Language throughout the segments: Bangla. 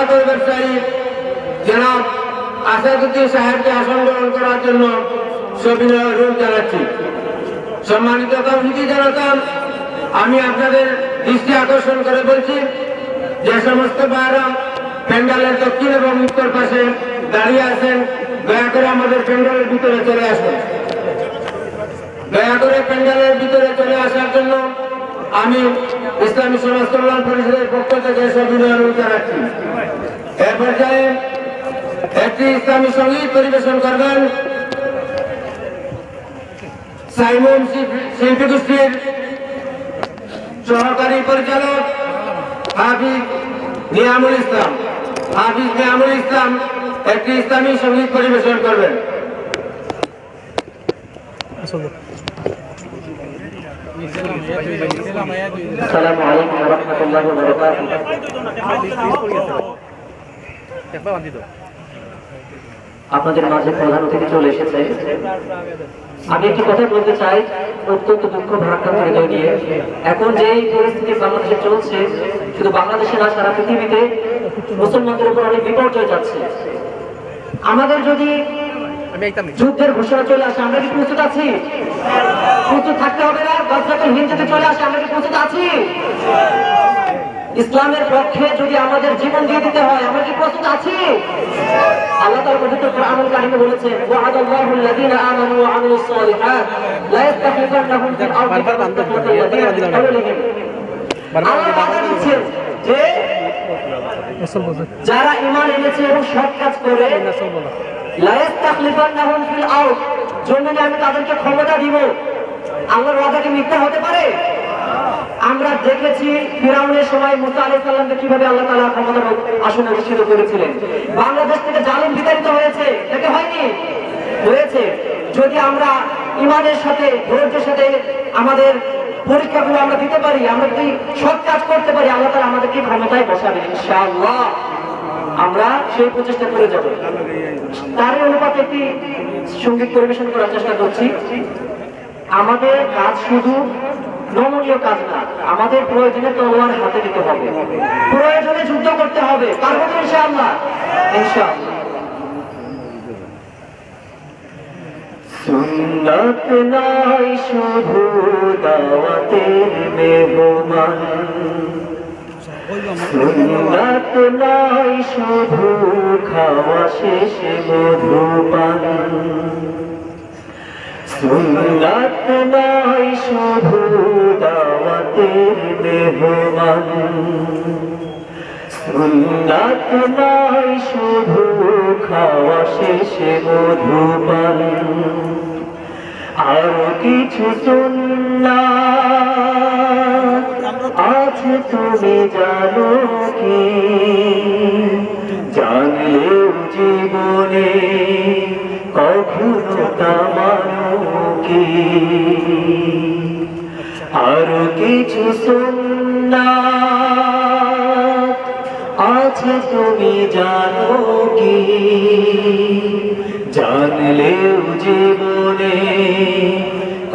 ব্যবসায়ী জনাব আসাদুদ্দিন সাহেবকে আসন গ্রহণ করার জন্য সবিনয় অনুরোধ জানাচ্ছি। সম্মানিত কমিটি জনতা, আমি আপনাদের দৃষ্টি আকর্ষণ করে বলছি, যে সমস্ত ভাইরা প্যান্ডেলের দক্ষিণ এবং উত্তর পাশে দাঁড়িয়ে আছেন, দয়া করে আমাদের প্যান্ডেলের ভিতরে চলে আসুন। দয়া করে প্যান্ডেলের ভিতরে চলে আসার জন্য আমি ইসলামী সমাজ কল্যাণ পরিষদের পক্ষ থেকে সবিনয় অনুরোধ জানাচ্ছি। এ পর্যায়ে একটি ইসলামী সঙ্গীত পরিবেশন করবেন সাইমন শিল্পী গোষ্ঠীর সহকারী পরিচালক হাফিজ নিয়ামুল ইসলাম। হাফিজ নিয়ামুল ইসলাম একটি ইসলামী সঙ্গীত পরিবেশন করবেন। আসসালামু আলাইকুম ওয়া রাহমাতুল্লাহি ওয়া বারাকাতুহু। আপনাদের মাঝে প্রধান অতিথি চলে এসেছে। আমি একটি কথা বলতে চাই, অত্যন্ত দুঃখ ভারাক্রান্ত হৃদয় নিয়ে। এখন যে পরিস্থিতি বাংলাদেশে চলছে, শুধু বাংলাদেশে না, সারা পৃথিবীতে মুসলমানদের উপর অনেক বিপর্যয় যাচ্ছে। আমাদের যদি যুদ্ধের ঘোষণা চলে আসে, আমরা কি প্রস্তুত আছি? প্রস্তুত থাকতে হবে না? গজওয়াতুল হিন্দ যদি চলে আসে, আমরা কি প্রস্তুত আছি? ইসলামের পক্ষে যদি আমাদের জীবন দিয়ে দিতে হয়, আমরা কি প্রস্তুত আছি? আল্লাহ তাআলা পবিত্র কোরআনুল কারীমে বলেছেন, ওয়া'আদাল্লাহু আল্লাযীনা আমানু ওয়া আমিলুস সালিহাত লা ইস্তাখলিফান্নাহুম ফিল আরদি কামা ইস্তাখলাফাল্লাযীনা মিন ক্বাবলিহিম। আল্লাহ ওয়াদা দিচ্ছেন যে যারা ঈমান এনেছে এবং সৎ কাজ করে, লা ইস্তাখলিফান্নাহুম ফিল আরদ, জমিনে আমি তাদেরকে ক্ষমতা দিব। আল্লাহর ওয়াদা কি মিথ্যা হতে পারে? আমরা দেখেছি ফিরাউনের সময় মুসা আলাইহিস সালামকে কিভাবে আল্লাহ তাআলা ক্ষমতার আসনে অধিষ্ঠিত করেছিলেন। বাংলাদেশ থেকে জালিম বিতাড়িত হয়েছে, নাকি হয়নি? হয়েছে। যদি আমরা ঈমানের সাথে, ধৈর্যের সাথে আমাদের পরীক্ষাগুলো আমরা দিতে পারি, আমরা যদি সৎ কাজ করতে পারি, আল্লাহ তাআলা আমাদেরকে ক্ষমতায় বসাবেন ইনশাআল্লাহ। আমরা সেই প্রচেষ্টা করে যাব। তারই অনুপাতে একটি সঙ্গীত পরিবেশন করার চেষ্টা করছি। আমাদের কাজ শুধু নমনীয় কাজ না, আমাদের প্রয়োজনে তলোয়ার হাতে নিতে হবে, প্রয়োজনে যুদ্ধ করতে হবে। পারবো তো ইনশাআল্লাহ? ইনশাআল্লাহ। সুন্নাত নাই শুধু দাওয়াতের মেহমান, সুন্নাত নাই শুধু খাওয়া শেষে মধুপান, সুন্নাত নাই শুধু দাওয়াতের মেহমান, সুন্নাত নাই শুধু খাওয়া শেষে মধুপান, আর কিছু সুন্নাত আছে তুমি জানো কি? জানলেও জীবনে কখনো তা মানো কি? আর কিছু সুন্নাত আছে তুমি জানো কি? জানলেও জীবনে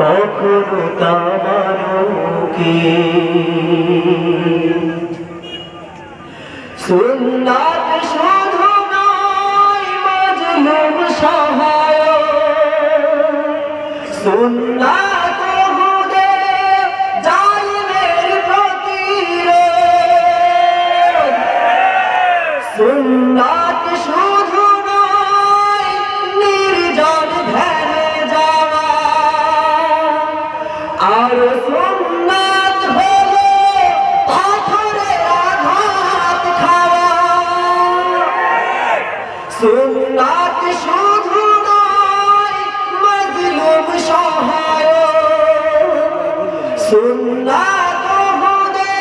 কখনো তা মানো কি? সুন্নাত শুধু নয় মাজলুম সহায়ক, সুন্নাত হুদে জালিমের প্রতিরোধ, সুন্নাত শুধু নয় নির্জন ধ্যানে যাওয়া, আর সুন্নাত হলো পাথরের আঘাত খাওয়া, সুন্নাত শুধু নয় মাজলুম সহায়ক, সুন্নাত হুদে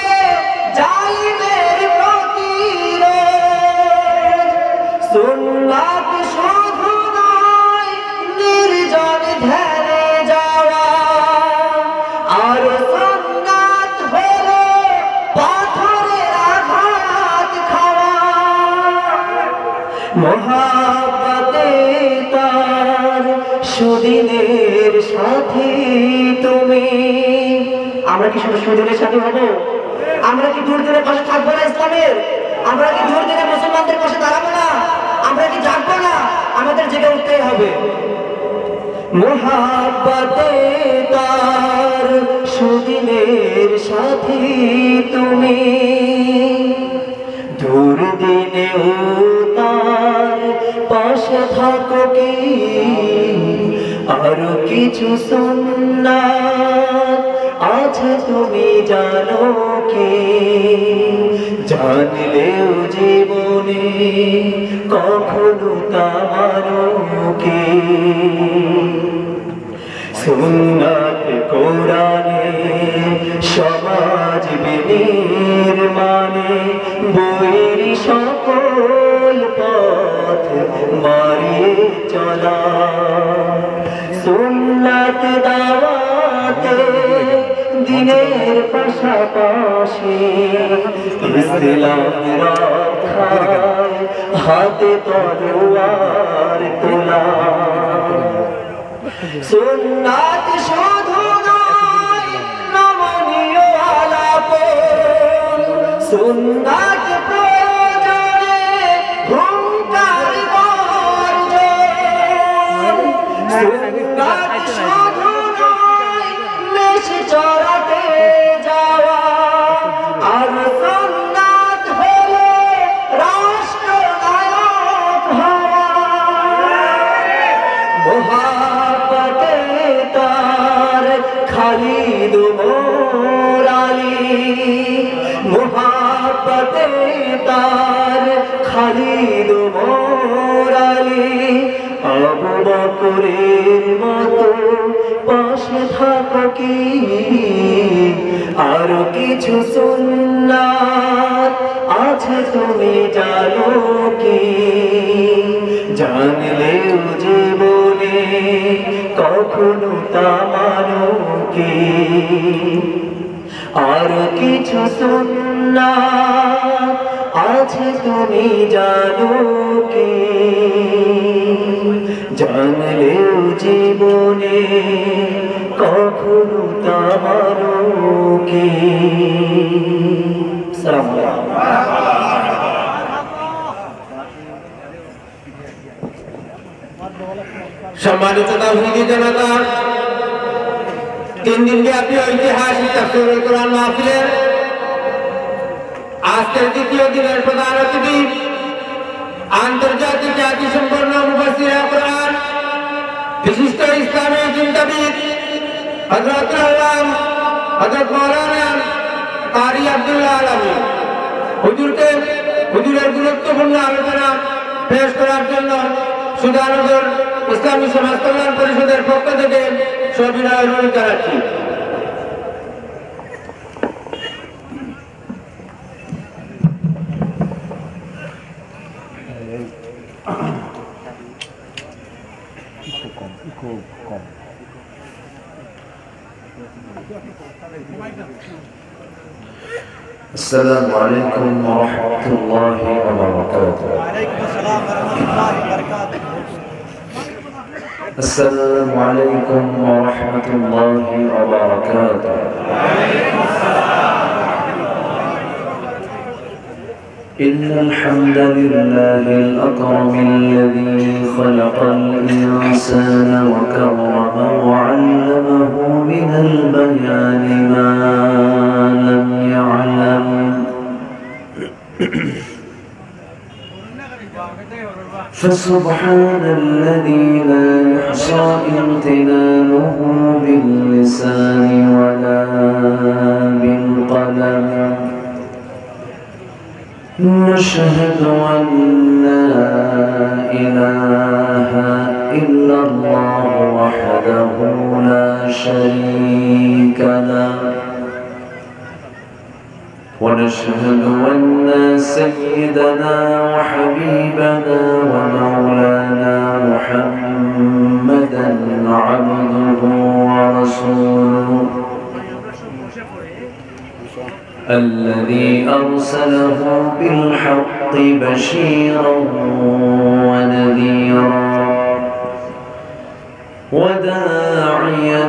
জালিমের প্রতিরোধ, সুন্নাত শুধু নয় নির্জন ধ্যানে যাওয়া, আর সুন্নাত হলো পাথরের আঘাত খাওয়া। মহাব্বতে তার সুদিনের সাথী তুমি। আমরা কি সুদিনের সাথী হব? আমরা কি দুর্দিনের পাশে থাকবো না ইসলামের? আমরা কি দুর্দিনে মুসলমান মোহাব্বতে তার সুদিনের সাথী তুমি, দুর্দিনেও তার পাশে থাকো কি, আরো কিছু সুন্নাত আছে তুমি জানো কি, জানলেও জীবনে কখনো তা মানো কি। সুন্নাত কোরআনে সমাজ বিনির্মাণে বৈর সকল পথ মারিয়ে চলা, সুন্নাত দাওয়াতে দিনের পাশাপাশি ইসলাম রক্ষায় হাতে তলোয়ার তোলা। সুন্নাত শুধু নয় নমনীয় আলাপন, সুন্নাত প্রয়োজনে হুঙ্কার গর্জন, সুন্নাত শুধু নয় মেষ চড়াতে যাওয়া, আর সুন্নাত হলো রাষ্ট্রনায়ক হওয়া। মোহাব্বতে তার খালিদ ওমর আলী, মোহাব্বতে তার খালিদ ওমর আলী, আবু বকরের মতো পাশে থাকো কি, আরো কিছু সুন্নাত আছে তুমি জানো কি, জানলেও জীবনে কখনো তা মানো কি, আরো কিছু সুন্নাত আছে তুমি জানো কি, জানলেও জীবনে কখনো তা মানো কি। আসসালামু আলাইকুম। সম্মানিত তাওহীদি জনতা, 3 দিন ব্যাপী ঐতিহাসিক তাফসীরুল কোরআন মাহফিলের আজকের দ্বিতীয় দিনের প্রধান অতিথি আন্তর্জাতিক খ্যাতি সম্পন্ন মুফাসসির কোরআন, বিশিষ্ট ইসলামী চিন্তাবিদ হযরত আল্লামা হযরত মাওলানা কারি আব্দুল্লাহ আলামী হুজুরের গুরুত্বপূর্ণ আলোচনা পেশ করার জন্য সুধানগর ইসলামী সমাজ কল্যাণ পরিষদের পক্ষ থেকে সবিনয় অনুরোধ জানাচ্ছি। السلام عليكم ورحمة الله وبركاته. وعليكم السلام ورحمة الله وبركاته. السلام عليكم ورحمة الله وبركاته. وعليكم السلام. إن الحمد لله الأكرم الذي خلق الإنسان وكرمه وعلمه من البيان ما لم يعلم. فسبحان الذي لا يحصى امتنانه باللسان ولا بالقلم. نشهد أن لا إله إلا الله وحده لا شريك له، ونشهد أن سيدنا وحبيبنا ومولانا محمدا عبده ورسوله الذي أرسله بالحق بشيرا ونذيرا وداعيا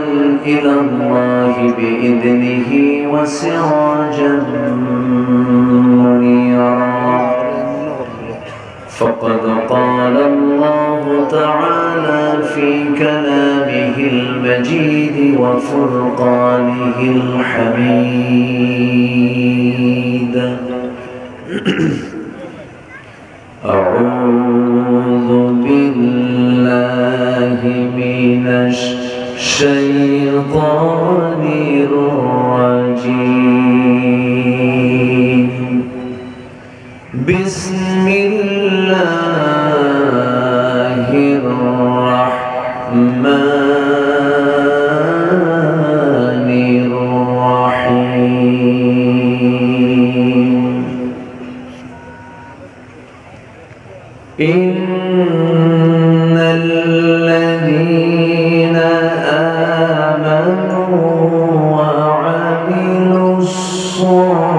إلى الله بإذنه وسراجا منيرا. فقد قال الله تعالى في كلامه المجيد وفرقانه الحميد: أعوذ بالله من الشيطان الرجيم. بسم الله الرحمن الرحيم. إن الذين آمنوا وعملوا الصالحات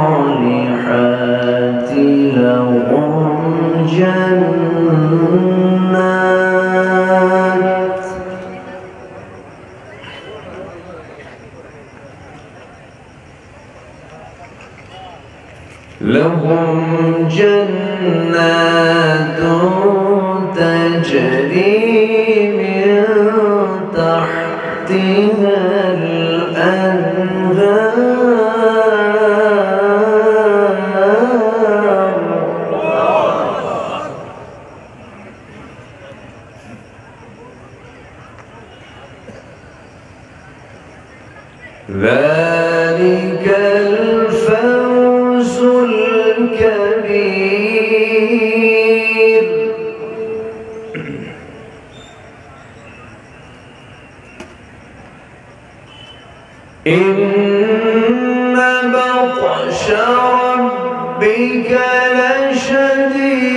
لهم جنات تجري من تحتها الأنهار. ذلك الفوز الكبير. إن بطش ربك لشديد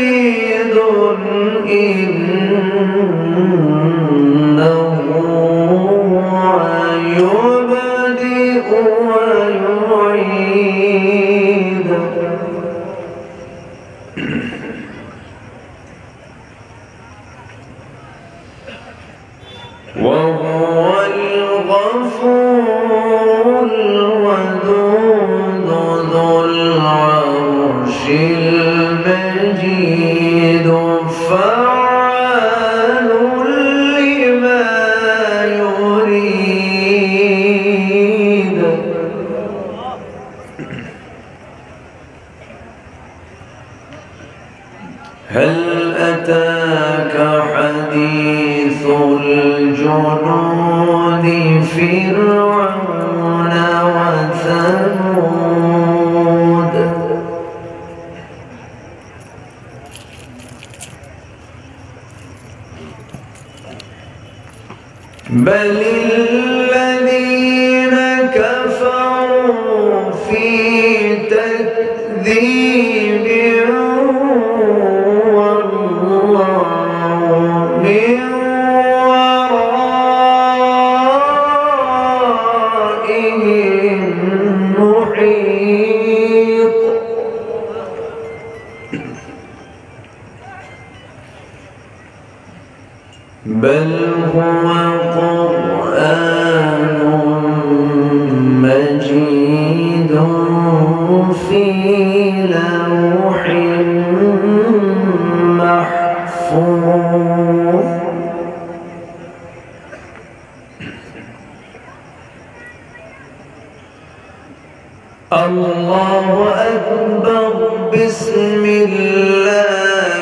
إنه يبدئ ويعيد وهو الغفور الودود ذو العرش المجيد فعال لما يريد. هل أتاك حديث الجنود فرعون وثمود؟ بل الذين كفروا في تكذيب والله من ورائهم محيط. بل هو قرآن مجيد في لوح محفوظ. الله أكبر. بسم الله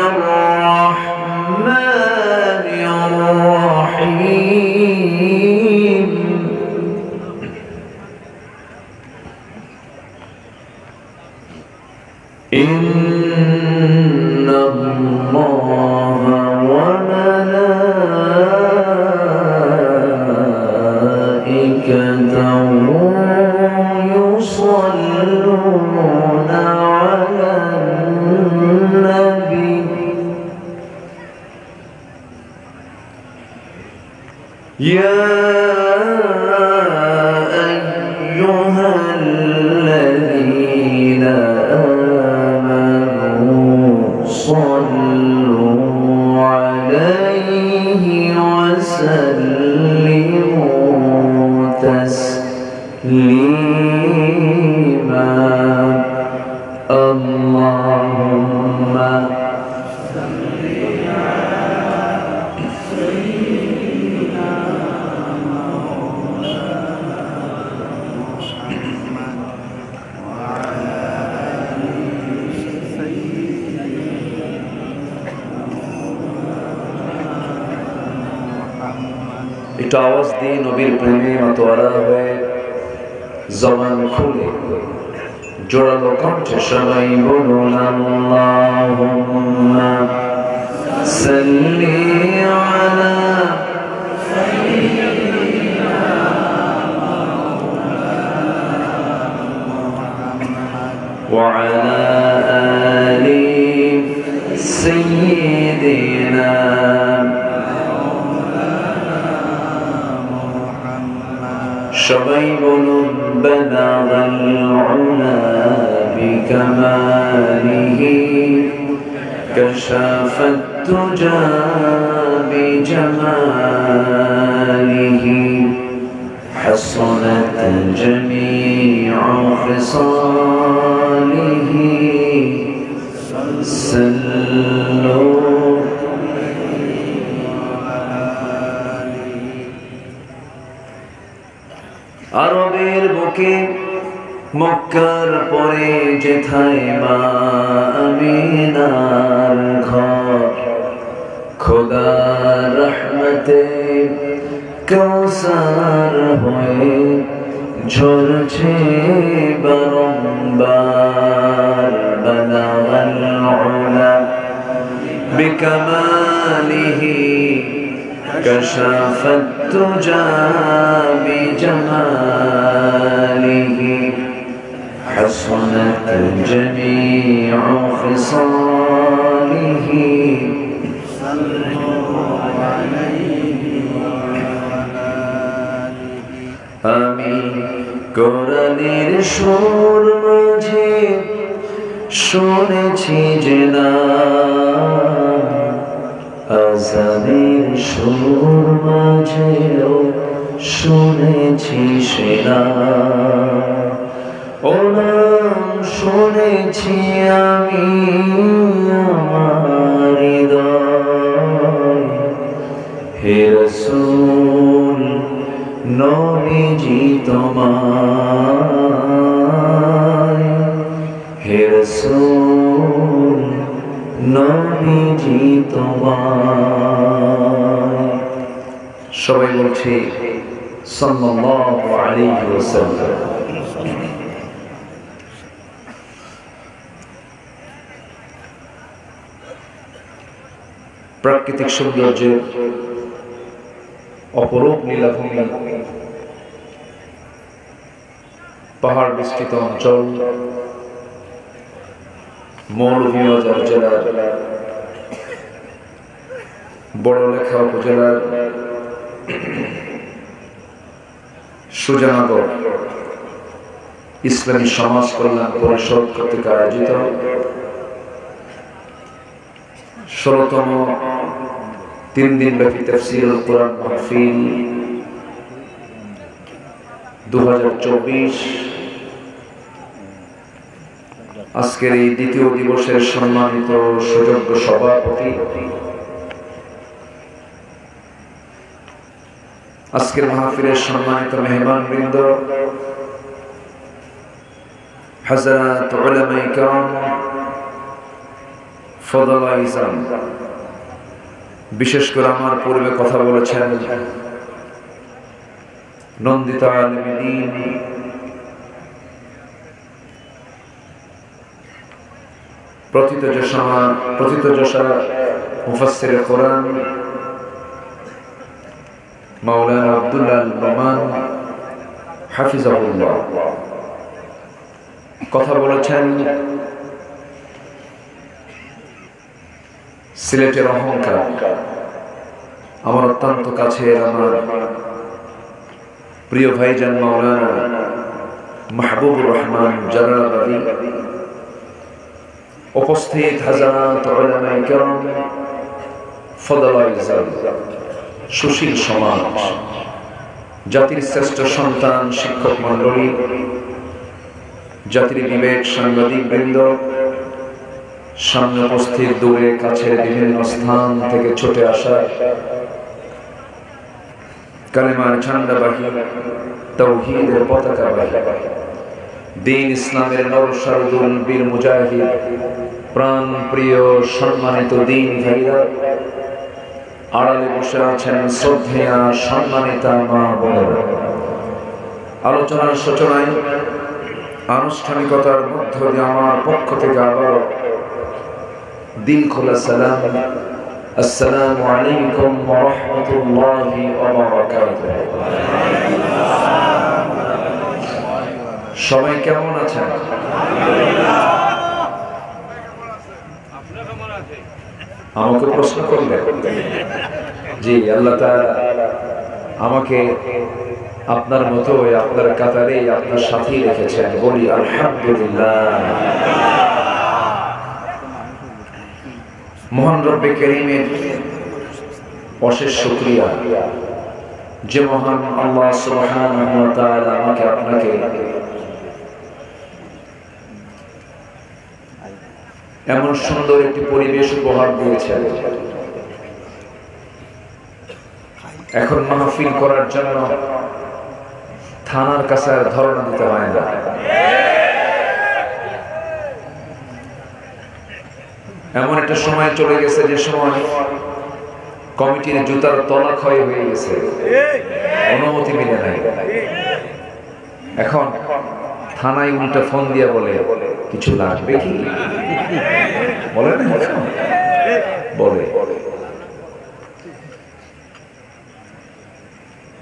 الرحمن الرحيم. إن الله وملائكته يصلون على النبي يا أيها الذين آمنوا صلوا عليه وسلموا تسليما. اللهم একটু আওয়াজ দিয়ে নবীর প্রেমে মাতোয়ারা হয়ে জবান খুলে জোরালো কণ্ঠে সবাই বলুন আল্লাহুম্মা সাল্লি আলা وعلى آل سيدنا সবাই বলুন بلغ العلا بكماله كشف الدجى بجماله حصنت جميع خصاله سلوا আরবের বুকে মক্কার পরে যেথায় মা আমিনার ঘর খোদার রহমতে কৌসার হয়ে ঝরছে বারংবার বালাগাল উলা বিকামালিহি كشف الدجى بجماله حصنت جميع خصاله আমি কোরআনের সুর মাঝে শুনেছি যে না আজানের সুর মাঝেও শুনেছি সেনা ও নাম শুনেছি আমি আমার হৃদয় হে রাসূল নবীজি তোমায় হে রাসূল নবীজি তোমায় সবাই বলছে সাল্লাল্লাহু আলাইহি ওয়াসাল্লাম প্রাকৃতিক সৌন্দর্যের অপরূপ নীলাভূমি পাহাড় বিস্তৃত অঞ্চল মৌলভীবাজার জেলার বড়লেখা উপজেলার সুজানগর ইসলামী সমাজ কল্যাণ পরিষদ কর্তৃক আয়োজিত ১৬তম ৩ দিনব্যাপী তাফসীরুল কুরআন মাহফিল ২০২৪ আজকের এই দ্বিতীয় দিবসের সম্মানিত সুযোগ্য সভাপতি আজকের মাহফিলের সম্মানিত মেহমানবৃন্দ হযরত উলামায়ে কেরাম ফদলায়ে ইসলাম বিশেষ করে আমার পূর্বে কথা বলেছেন নন্দিত আলেমে দ্বীন প্রথিতযশা মুফাসসিরে কোরআন মাওলানা আব্দুল্লাহ আল নোমান হাফিজাহুল্লাহ কথা বলেছেন সিলেটের অহংকার আমার অত্যন্ত কাছের আমার প্রিয় ভাইজান মাওলানা মাহবুবুর রহমান জালালাবাদী উপস্থিত হযরত উলামায়ে কেরাম ফদলায়ে ইসলাম সুশীল সমাজ জাতির শ্রেষ্ঠ সন্তান শিক্ষক মণ্ডলী জাতির বিবেক সাংবাদিক বৃন্দ সামনে উপস্থিত দূরে কাছের বিভিন্ন স্থান থেকে ছুটে আসা কালেমার ঝান্ডাবাহী তাওহীদের পতাকাবাহী দ্বীন ইসলামের নরসারদুল বীর মুজাহিদ প্রাণ প্রিয় সম্মানিত দ্বীন ভাইরা আড়ালে বসে আছেন শ্রদ্ধেয়া সম্মানিতা মা বোনেরা, আলোচনার সূচনায় আনুষ্ঠানিকতার মধ্য দিয়ে আমার পক্ষ থেকে আবারও দিল খোলা সালাম, আসসালামু আলাইকুম ওয়া রাহমাতুল্লাহি ওয়া বারাকাতুহু। সবাই কেমন আছেন? আমাকে প্রশ্ন করলেন। জি, আল্লাহ তাআলা আমাকে আপনার মতো আপনার কাতারে আপনার সাথেই রেখেছেন, বলি আলহামদুলিল্লাহ। মহান রব্বে কারীমের অশেষ শুকরিয়া যে মহান আল্লাহ সুবহানাহু ওয়া তাআলা আমাকে আপনাকে এমন সুন্দর একটি পরিবেশ উপহার দিয়েছেন। এখন মাহফিল করার জন্য থানার কাছে আর ধরনা দিতে হয় না। এমন একটা সময় চলে গেছে যে সময় কমিটির জুতার তলা ক্ষয় হয়ে গেছে, অনুমতি মিলে নাই। এখন থানায় উল্টা ফোন দিয়ে বলে কিছু লাগবে কি, বলে না, বলে।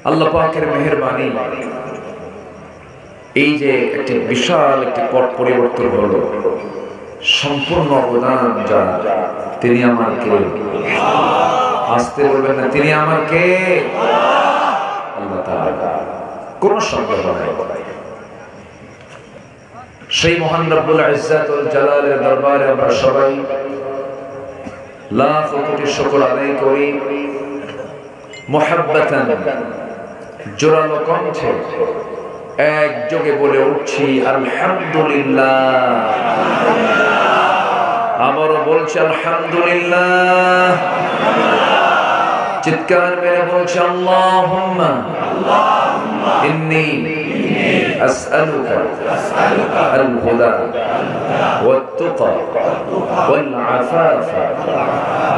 আল্লাহ পাকের মেহেরবানি, এই যে একটি বিশাল একটি পট পরিবর্তন হলো, সম্পূর্ণ অবদান যার, তিনি আমার কে? আসতে বলবেন না, তিনি আমার কে? আল্লাহ তাআলা। কোন সন্দেহ নাই, সেই মহান রব্বুল ইজ্জত ওয়াল জালালের দরবারে আমরা সবাই লাখ কোটি শুকর আদায় করি। মুহাব্বাতান, জোরালো কণ্ঠে একযোগে বলে উঠছি আলহামদুলিল্লাহ। আবারও বলছি আলহামদুলিল্লাহ। চিৎকার মেরে বলছি আল্লাহুম্মা ইন্নী আসআলুকা আল হুদা ওয়াত তুকা ওয়াল আফাফা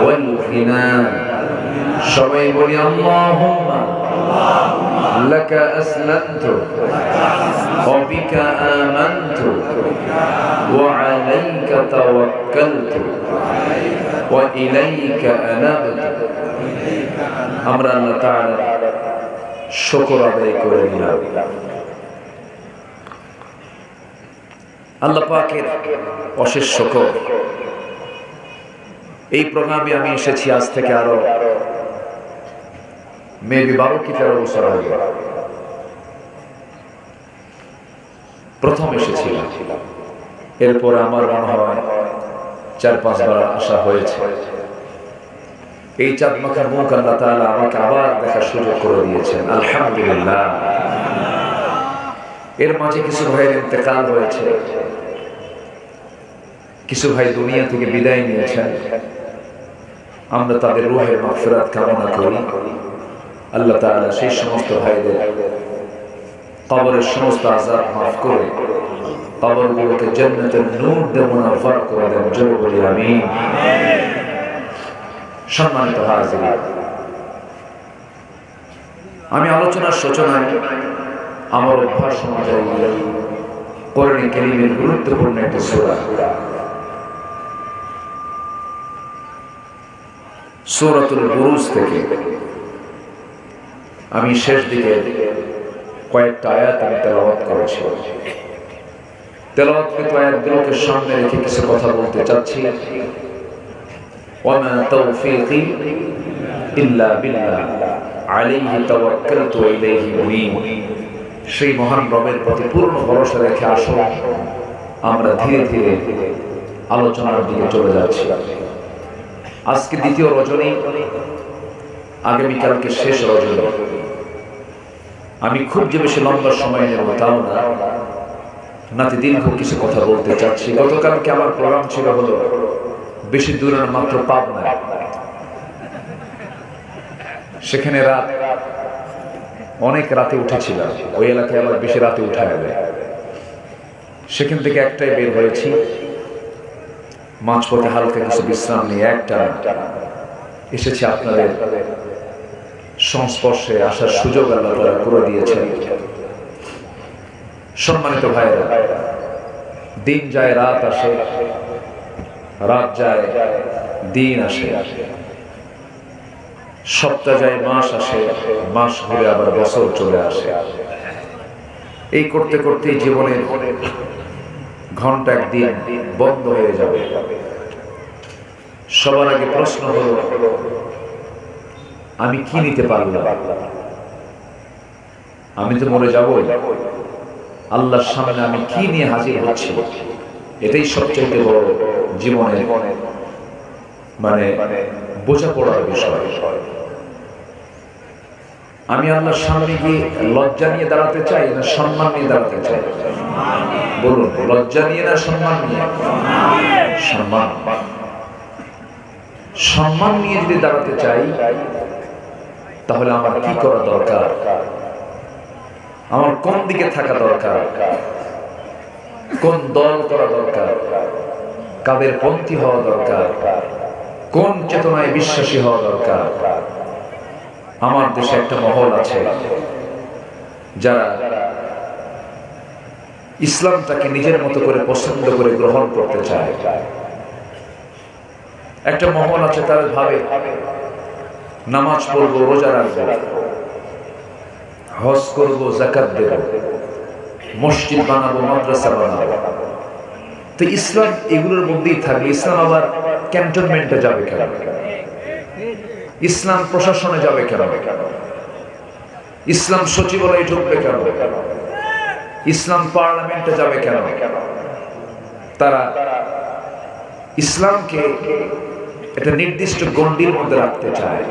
ওয়াল গিনা। সবাই বলি আল্লাহুম্মা লাকা আসলামতু ওয়া বিকা আমানতু ওয়া আলাইকা তাওয়াক্কালতু ওয়া ইলাইকা আনাবতু। আমরা আল্লাহ তাআলা শুকর আদায় করে নিলাম। আল্লাহ পাকের অশেষ শুকর। এই প্রোগ্রামে আমি এসেছি আজ থেকে আরো মেবি 12 কি 13 বছর আগে প্রথম এসেছিলাম। এরপর আমার মনে হয় 4-5 বার আসা হয়েছে। এই চাঁদ মাখা মুখ আল্লাহ তাআলা আমাকে আবার দেখার সুযোগ করে দিয়েছেন, আলহামদুলিল্লাহ। এর মাঝে কিছু ভাইয়ের ইন্তেকাল হয়েছে, কিছু ভাই দুনিয়া থেকে বিদায় নিয়েছেন। আমরা তাদের রূহের মাগফিরাত কামনা করি। আল্লাহ তাআলা সেই সমস্ত ভাইদের কবরের সমস্ত আযাব মাফ করে কবরগুলোকে জান্নাতের নূর দিয়ে মুনাফফর করে দেন, জোরে বলি আমিন। সম্মানিত হাজির, আমি আলোচনার সূচনায় আমার অভ্যাস অনুযায়ী কোরআন কারীমের গুরুত্বপূর্ণ একটি সূরা, সূরাতুল বুরুজ থেকে আমি শেষ দিকে কয়েকটা আয়াত আমি তেলাওয়াত করেছি। তেলাওয়াতকৃত আয়াতগুলোকে সামনে রেখে কিছু কথা বলতে চাচ্ছি। ওয়ামা তাওফীকি ইল্লা বিল্লাহ আলাইহি তাওয়াক্কালতু ওয়া ইলাইহি উনীব। সেই মহান রবের প্রতি পূর্ণ ভরসা রেখে আসুন আমরা ধীরে ধীরে আলোচনার দিকে চলে যাচ্ছি। আজকে দ্বিতীয় রজনী, আগামীকালকে শেষ রজনী। আমি খুব যে বেশি লম্বা সময় নেব তাও না, নাতি দীর্ঘ কিছু কথা বলতে চাচ্ছি। গতকালকে আমার প্রোগ্রাম ছিল হলো বেশি দূরের মাত্র পাবনা। সেখানে রাত অনেক রাতে উঠেছিলাম, ওই এলাকায় আবার বেশি রাতে উঠা যাবে। সেখান থেকে একটাই বের হয়েছি, মাঝপথে হালকা কিছু বিশ্রাম নিয়ে একটা এসেছি আপনাদের সংস্পর্শে আসার সুযোগ আল্লাহ তাআলা করে দিয়েছেন। সম্মানিত ভাইরা, দিন যায় রাত আসে, রাত যায় দিন আসে, সপ্তাহ যায় মাস আসে, মাস ঘুরে আবার বছর চলে আসে। এই করতে করতে জীবনের ঘন্টা একদিন বন্ধ হয়ে যাবে। সবার আগে প্রশ্ন হলো, আমি কি নিতে পারলাম? আমি তো মরে যাব, আল্লাহর সামনে আমি কি নিয়ে হাজির হচ্ছি? এটাই সবচেয়ে বড় জীবনের বোঝাপড়ার বিষয়। আমি আল্লাহর সামনে গিয়ে লজ্জা নিয়ে দাঁড়াতে চাই না সম্মান নিয়ে দাঁড়াতে চাই? বলুন, লজ্জা নিয়ে না সম্মান নিয়ে? সম্মান। সম্মান নিয়ে যদি দাঁড়াতে চাই তাহলে আমার কি করা দরকার? আমার কোন দিকে থাকা দরকার? কোন দল করা দরকার? কাদের পন্থী হওয়া দরকার? কোন চেতনায় বিশ্বাসী হওয়া দরকার? আমার দেশে একটা মহল আছে যারা ইসলামটাকে নিজের মতো করে পছন্দ করে গ্রহণ করতে চায়। একটা মহল আছে তারা ভাবে নামাজ পড়বো, রোজা রাখবো, হজ করবো, যাকাত দেব, মসজিদ বানাবো, মাদ্রাসা বানাবো। তো ইসলাম এগুলোর মধ্যেই থাকবে। ইসলাম আবার ক্যান্টনমেন্টে যাবে কেন? ইসলাম প্রশাসনে যাবে কেন? ইসলাম সচিবালয়ে ঢুকবে কেন? ইসলাম পার্লামেন্টে যাবে কেন? তারা ইসলামকে একটা নির্দিষ্ট গণ্ডির মধ্যে রাখতে চায়।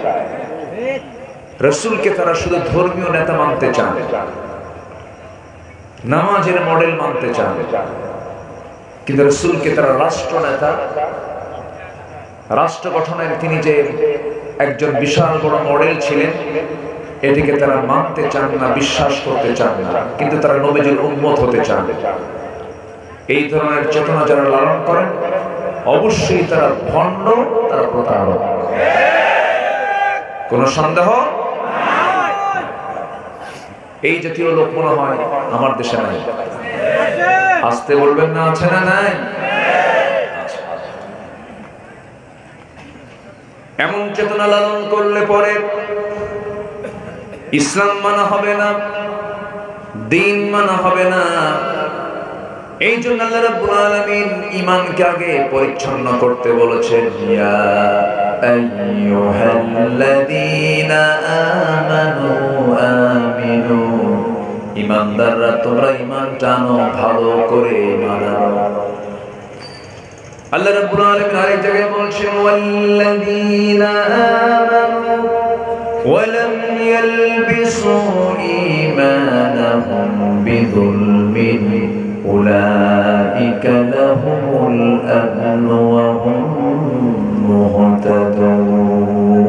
রাসূলকে তারা শুধু ধর্মীয় নেতা মানতে চান, নামাজের মডেল মানতে চান, কিন্তু রাসূলকে তারা রাষ্ট্র নেতা, রাষ্ট্র গঠনের তিনি যে একজন বিশাল বড় মডেল ছিলেন এটিকে তারা মানতে চান না, বিশ্বাস করতে চান না। কিন্তু তারা নবীজির উম্মত হতে চান। এই ধরনের চেতনা যারা লালন করেন অবশ্যই তারা ভণ্ড, তারা প্রতারক, কোন সন্দেহ? এই জাতীয় লোক মনে হয় আমার দেশে নাই। আসতে বলবেন না, আছে না নাই? এমন চেতনা লালন করলে পরে ইসলাম মানা হবে না, দিন মানা হবে না। এই জন্য আল্লাহ রাব্বুল আলামিন ঈমানকে আগে পরিচ্ছন্ন করতে বলেছেন, ইয়া আইয়ুহাল্লাযীনা আমানু আমিনু, ঈমানদাররা তোমরা ঈমান টানো, ভালো করে ঈমান আনো। আল্লাহ রাব্বুল আলামিন আরেক জায়গায় বলছেন, ওয়াল্লাযীনা আমানু ওয়া লাম ইয়ালবিসু ঈমানাহুম বিযুলমিন উলাইকা লাহুমুল আমনু ওয়া হুম মুহতাদুন।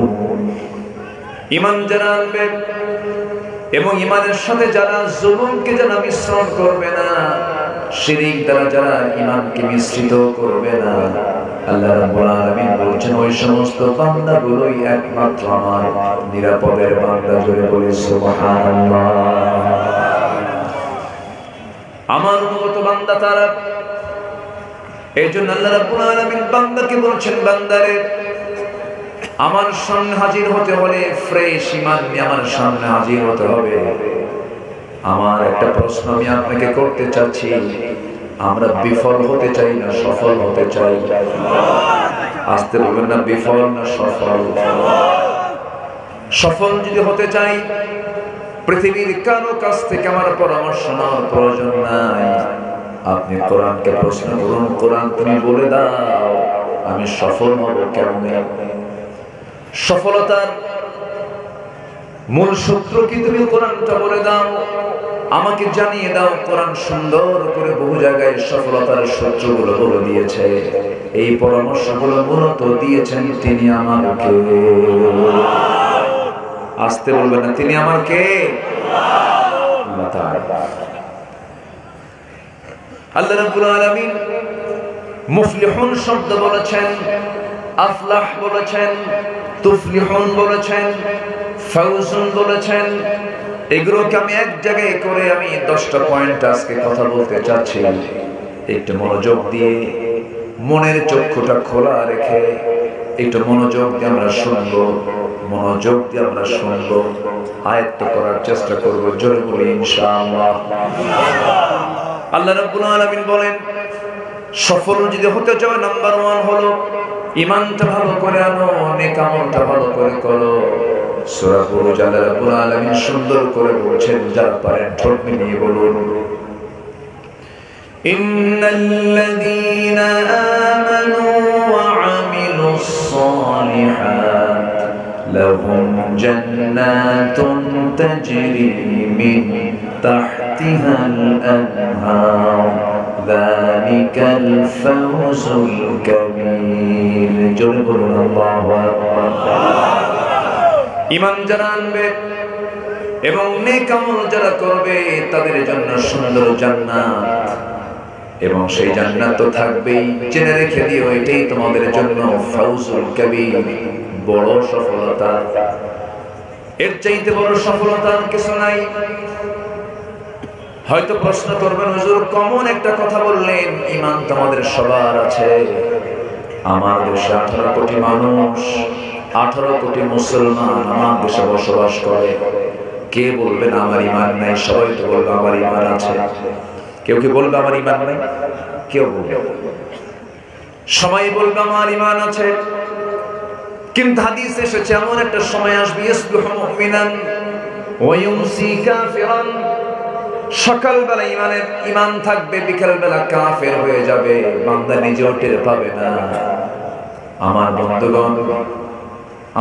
ঈমান যারা আনবে এবং ঈমানের সাথে যারা জুলুমকে যারা মিশ্রণ করবে না, শিরিক দ্বারা যারা ঈমানকে মিশ্রিত করবে না, আল্লাহ রাব্বুল আলামিন বলেছেন ওই সমস্ত বান্দাগুলোই একমাত্র আমার নিরাপদের বান্দা। জোরে বলি সুবহানাল্লাহ। আমার অনুগত বান্দা তারা। এই জন্য আল্লাহ রাব্বুল আলামিন বান্দাকে বলছেন, বান্দারে আমার সামনে হাজির হতে হলে ফ্রেশ ঈমান নিয়ে আমার সামনে হাজির হতে হবে। আমার একটা প্রশ্ন আমি আপনাকে করতে চাচ্ছি, আমরা বিফল হতে চাই না সফল হতে চাই? আসতে বলবেন না, বিফল না সফল? সফল যদি হতে চাই পৃথিবীর কারো কাছ থেকে আমার পরামর্শ নেওয়ার প্রয়োজন নাই। আপনি কোরআনকে প্রশ্ন করুন, কোরআন তুমি বলে দাও আমি সফল হব কেমনে? সফলতার মূল সূত্র কি তুমি কোরআনটা বলে দাও, আমাকে জানিয়ে দাও। কোরআন সুন্দর করে বহু জায়গায় সফলতার সূত্রগুলো বলে দিয়েছে। এই পরামর্শগুলো মূলত দিয়েছেন তিনি আমাকে। আসতে বলবেন না, তিনি আমাকে। আল্লাহ রাব্বুল আলামিন মুফলিহুন শব্দ বলেছেন আফলাহ বলেছেন, তুফলিহুন বলেছেন, ফাউজুন বলেছেন। এগুলোকে আমি এক জায়গায় করে আমি 10টা পয়েন্ট আজকে কথা বলতে চাচ্ছি। একটু মনোযোগ দিয়ে, মনের চক্ষুটা খোলা রেখে একটু মনোযোগ দিয়ে আমরা শুনবো, মনোযোগ দিয়ে আমরা শুনবো, আয়ত্ত করার চেষ্টা করব। জোরে বলি ইনশাআল্লাহ। আল্লাহ রাব্বুল আলামিন বলেন, সফল যদি হতে চাও নাম্বার 1 হলো ঈমানটা ভালো করে আনো, নেক আমলটা ভালো করে করো। সূরা বুরুজ আল্লাহ রাব্বুল আলামিন সুন্দর করে বলছেন, যারা পারেন ঠোঁট মিলিয়ে বলুন, ইন্নাল্লাযীনা আমানু ওয়া আমিলুস সালিহাত লাহুম জান্নাতুন তাজরি মিন তাহতিহাল আনহার যালিকাল ফাওজুল কাবীর। জোরে বলুন আল্লাহু আকবার। ঈমান যারা আনবে এবং নেক আমল যারা করবে তাদের জন্য সুন্দর জান্নাত, এবং সেই জান্নাত তো থাকবেই। জেনে রেখে দিও, এটাই তোমাদের জন্য ফাউজুল কাবীর, বড় সফলতা। এর চাইতে বড় সফলতা কিছু নাই। হয়তো প্রশ্ন করবেন, হুজুর কমন একটা কথা বললেন, ঈমান তোমাদের সবার আছে। আমার দেশে 18 কোটি মানুষ, 18 কোটি মুসলমান আমার দেশে বসবাস করে। কে বলবেন আমার ঈমান নাই? সবাই তো বলবে আমার ঈমান আছে। কেউ কি বলবে আমার ঈমান নাই? কেউ বলবে, সবাই বলবে আমার ঈমান আছে। কিন্তু হাদিসে এসেছে এমন একটা সময় আসবে, ইসবিহু মুমিনান ওয়া ইউমসি কাফিরান। সকালবেলা ঈমান থাকবে, বিকেলবেলা কাফের হয়ে যাবে, বান্দা নিজেও টের পাবে না। আমার বন্ধুগণ,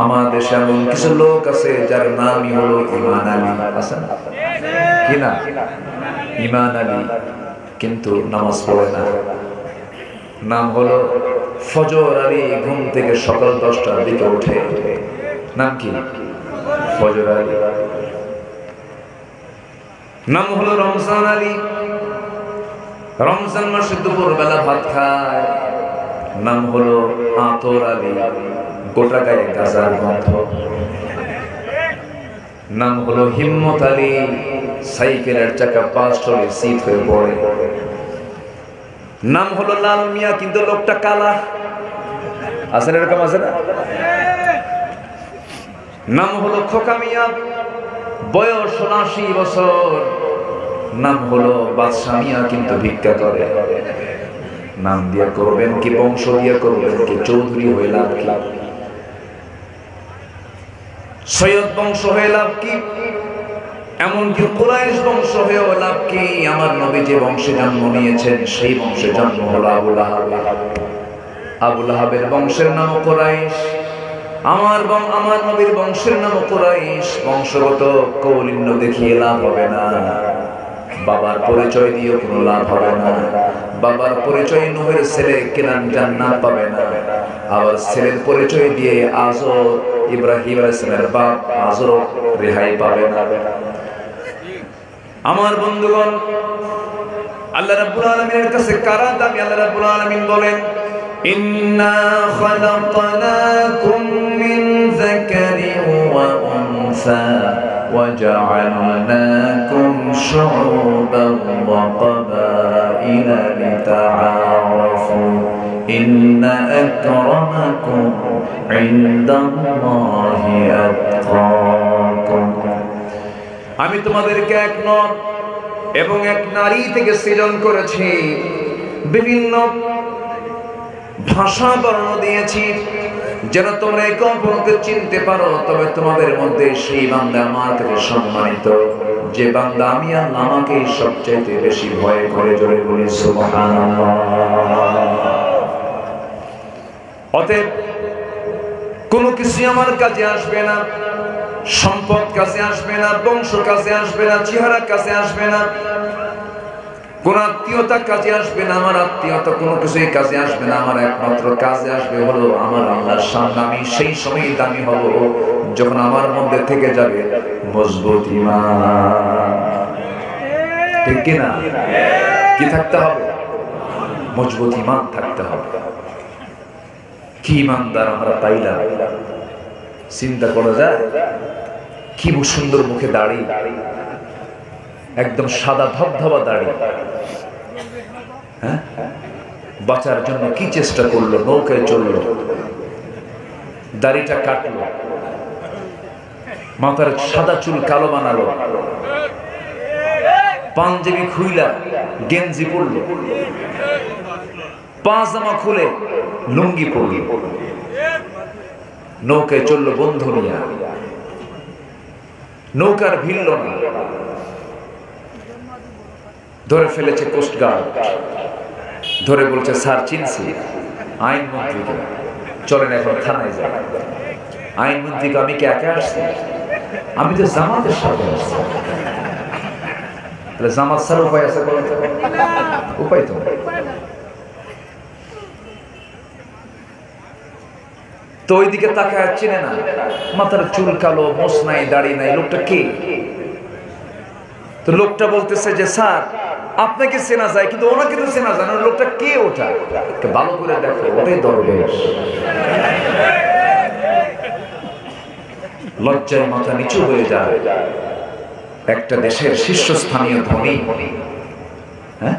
আমার দেশে এমন কিছু লোক আছে যার নামই হলো ঈমান আলী। আছে না? কি না? ঈমান আলী, কিন্তু নামাজ পড়ে না। নাম হলো ফজর আলী, ঘুম থেকে সকাল 10টার দিকে ওঠে। নাম কি? ফজর আলী। নাম হলো রমজান আলী, রমজান মাসে দুপুর বেলা ভাত খায়। নাম হলো আতর আলী, গোটা গায়ে গাজার গন্ধ। নাম হলো হিম্মত আলী, সাইকেলের চাকা পাঁচ হলে শীত হয়ে পড়ে। নাম হলো লাল মিয়া, কিন্তু লোকটা কালা। আছে এরকম? আছে না? নাম হলো খোকা মিয়া, বয়স 80 বছর। নাম হলো বাদশা মিয়া, কিন্তু ভিক্ষা করে। নাম দিয়া করবেন কি, বংশ দিয়া করবেন কি? চৌধুরী হয়ে লাভ কি? সৈয়দ বংশ হয়ে লাভ কি? এমনকি কুরাইশ বংশ হয়েও লাভ কি? আমার নবী যে বংশে জন্ম নিয়েছেন সেই বংশে জন্ম হলো আবু লাহাব। আবু লাহাবের বংশের নাম কুরাইশ। আমার নবীর বংশের নাম কুরাইশ। বংশগত কৌলিন্য দেখিয়ে লাভ হবে না, বাবার পরিচয় দিয়ে কোনো লাভ হবে না। বাবার পরিচয় নূহের ছেলে কেনান জান্নাত পাবে না, আবার ছেলের পরিচয় দিয়ে আজর ইব্রাহিম আলাইহিস সালামের বাপ আজর রেহাই পাবে না। আমার বন্ধুগণ, আল্লাহ রাব্বুল আলামিনের কাছে কারা দামি? আল্লাহ রাব্বুল আলামিন বলেন, ইন্না খালাকনাকুম মিন যাকারিন ওয়া উনসা ওয়া জাআলনাকুম শুউবান ওয়া ক্বাবাইলা লিতাআরাফু ইন্না আকরামাকুম ইনদাল্লাহি আতকাকুম। আমি তোমাদেরকে এক নর এবং এক নারী থেকে সৃজন করেছি, বিভিন্ন ভাষা বর্ণ দিয়েছি যেন তোমরা একে অপরকে চিনতে পারো। তবে তোমাদের মধ্যে সেই বান্দা আমার কাছে সম্মানিত, যে বান্দা আমি আল্লাহ আমাকে সবচাইতে বেশি ভয় করে। জোরে বলি সুবহানাল্লাহ। অতএব কোনো কিছু আমার কাছে আসবে না, সম্পদ কাছে আসবে না, বংশ কাছে আসবে না, চেহারা কাছে আসবে না, কোন আত্মীয়তা কাজে আসবে না, আমার আত্মীয়তা কোনো কিছুই কাজে আসবে না। আমার একমাত্র কাজে আসবে হলো আমার আল্লাহর সামনে আমি সেই সময় দামি হব যখন আমার মধ্যে থেকে যাবে মজবুত ঈমান। ঠিক কি না? কি থাকতে হবে? মজবুত ঈমান থাকতে হবে। কি ইমানদার আমরা পাইলাম। চিন্তা করা যায়, কি সুন্দর মুখে দাড়ি, একদম সাদা ধবধবা দাড়ি। হ্যাঁ, বাঁচার জন্য কি চেষ্টা করলো, নৌকায় চললো, দাড়িটা কাটলো, মাথার সাদা চুল কালো বানালো, পাঞ্জাবি খুইলা গেঞ্জি পরলো, পাজামা খুলে লুঙ্গি পরলো, নৌকায় চললো বন্ধু নিয়ে। নৌকার ভিড়ল না, ধরে ফেলেছে কোস্টগার্ড, ধরে বলছে স্যার চিনছি আইনমন্ত্রীকে, চলেন এখন থানায় যান। আইনমন্ত্রীকে আমি কি একা আসছি? আমি তো জামাতের সাথে আসছি। তাহলে জামাত স্যার উপায় আছে? উপায় তো তো ওইদিকে তাকায়, চিনে না, মাথার চুল কালো, মোছ নাই, দাড়ি নাই, লোকটা কে? তো লোকটা বলতেছে যে স্যার আপনাকে চেনা যায়, কিন্তু ওনাকে তো চেনা যায় না। লোকটা কে? ওটা ভালো করে দেখো, ওটাই দরবেশ। লজ্জায় মাথা নিচু হয়ে যায়। একটা দেশের শীর্ষস্থানীয় ধনী, হ্যাঁ,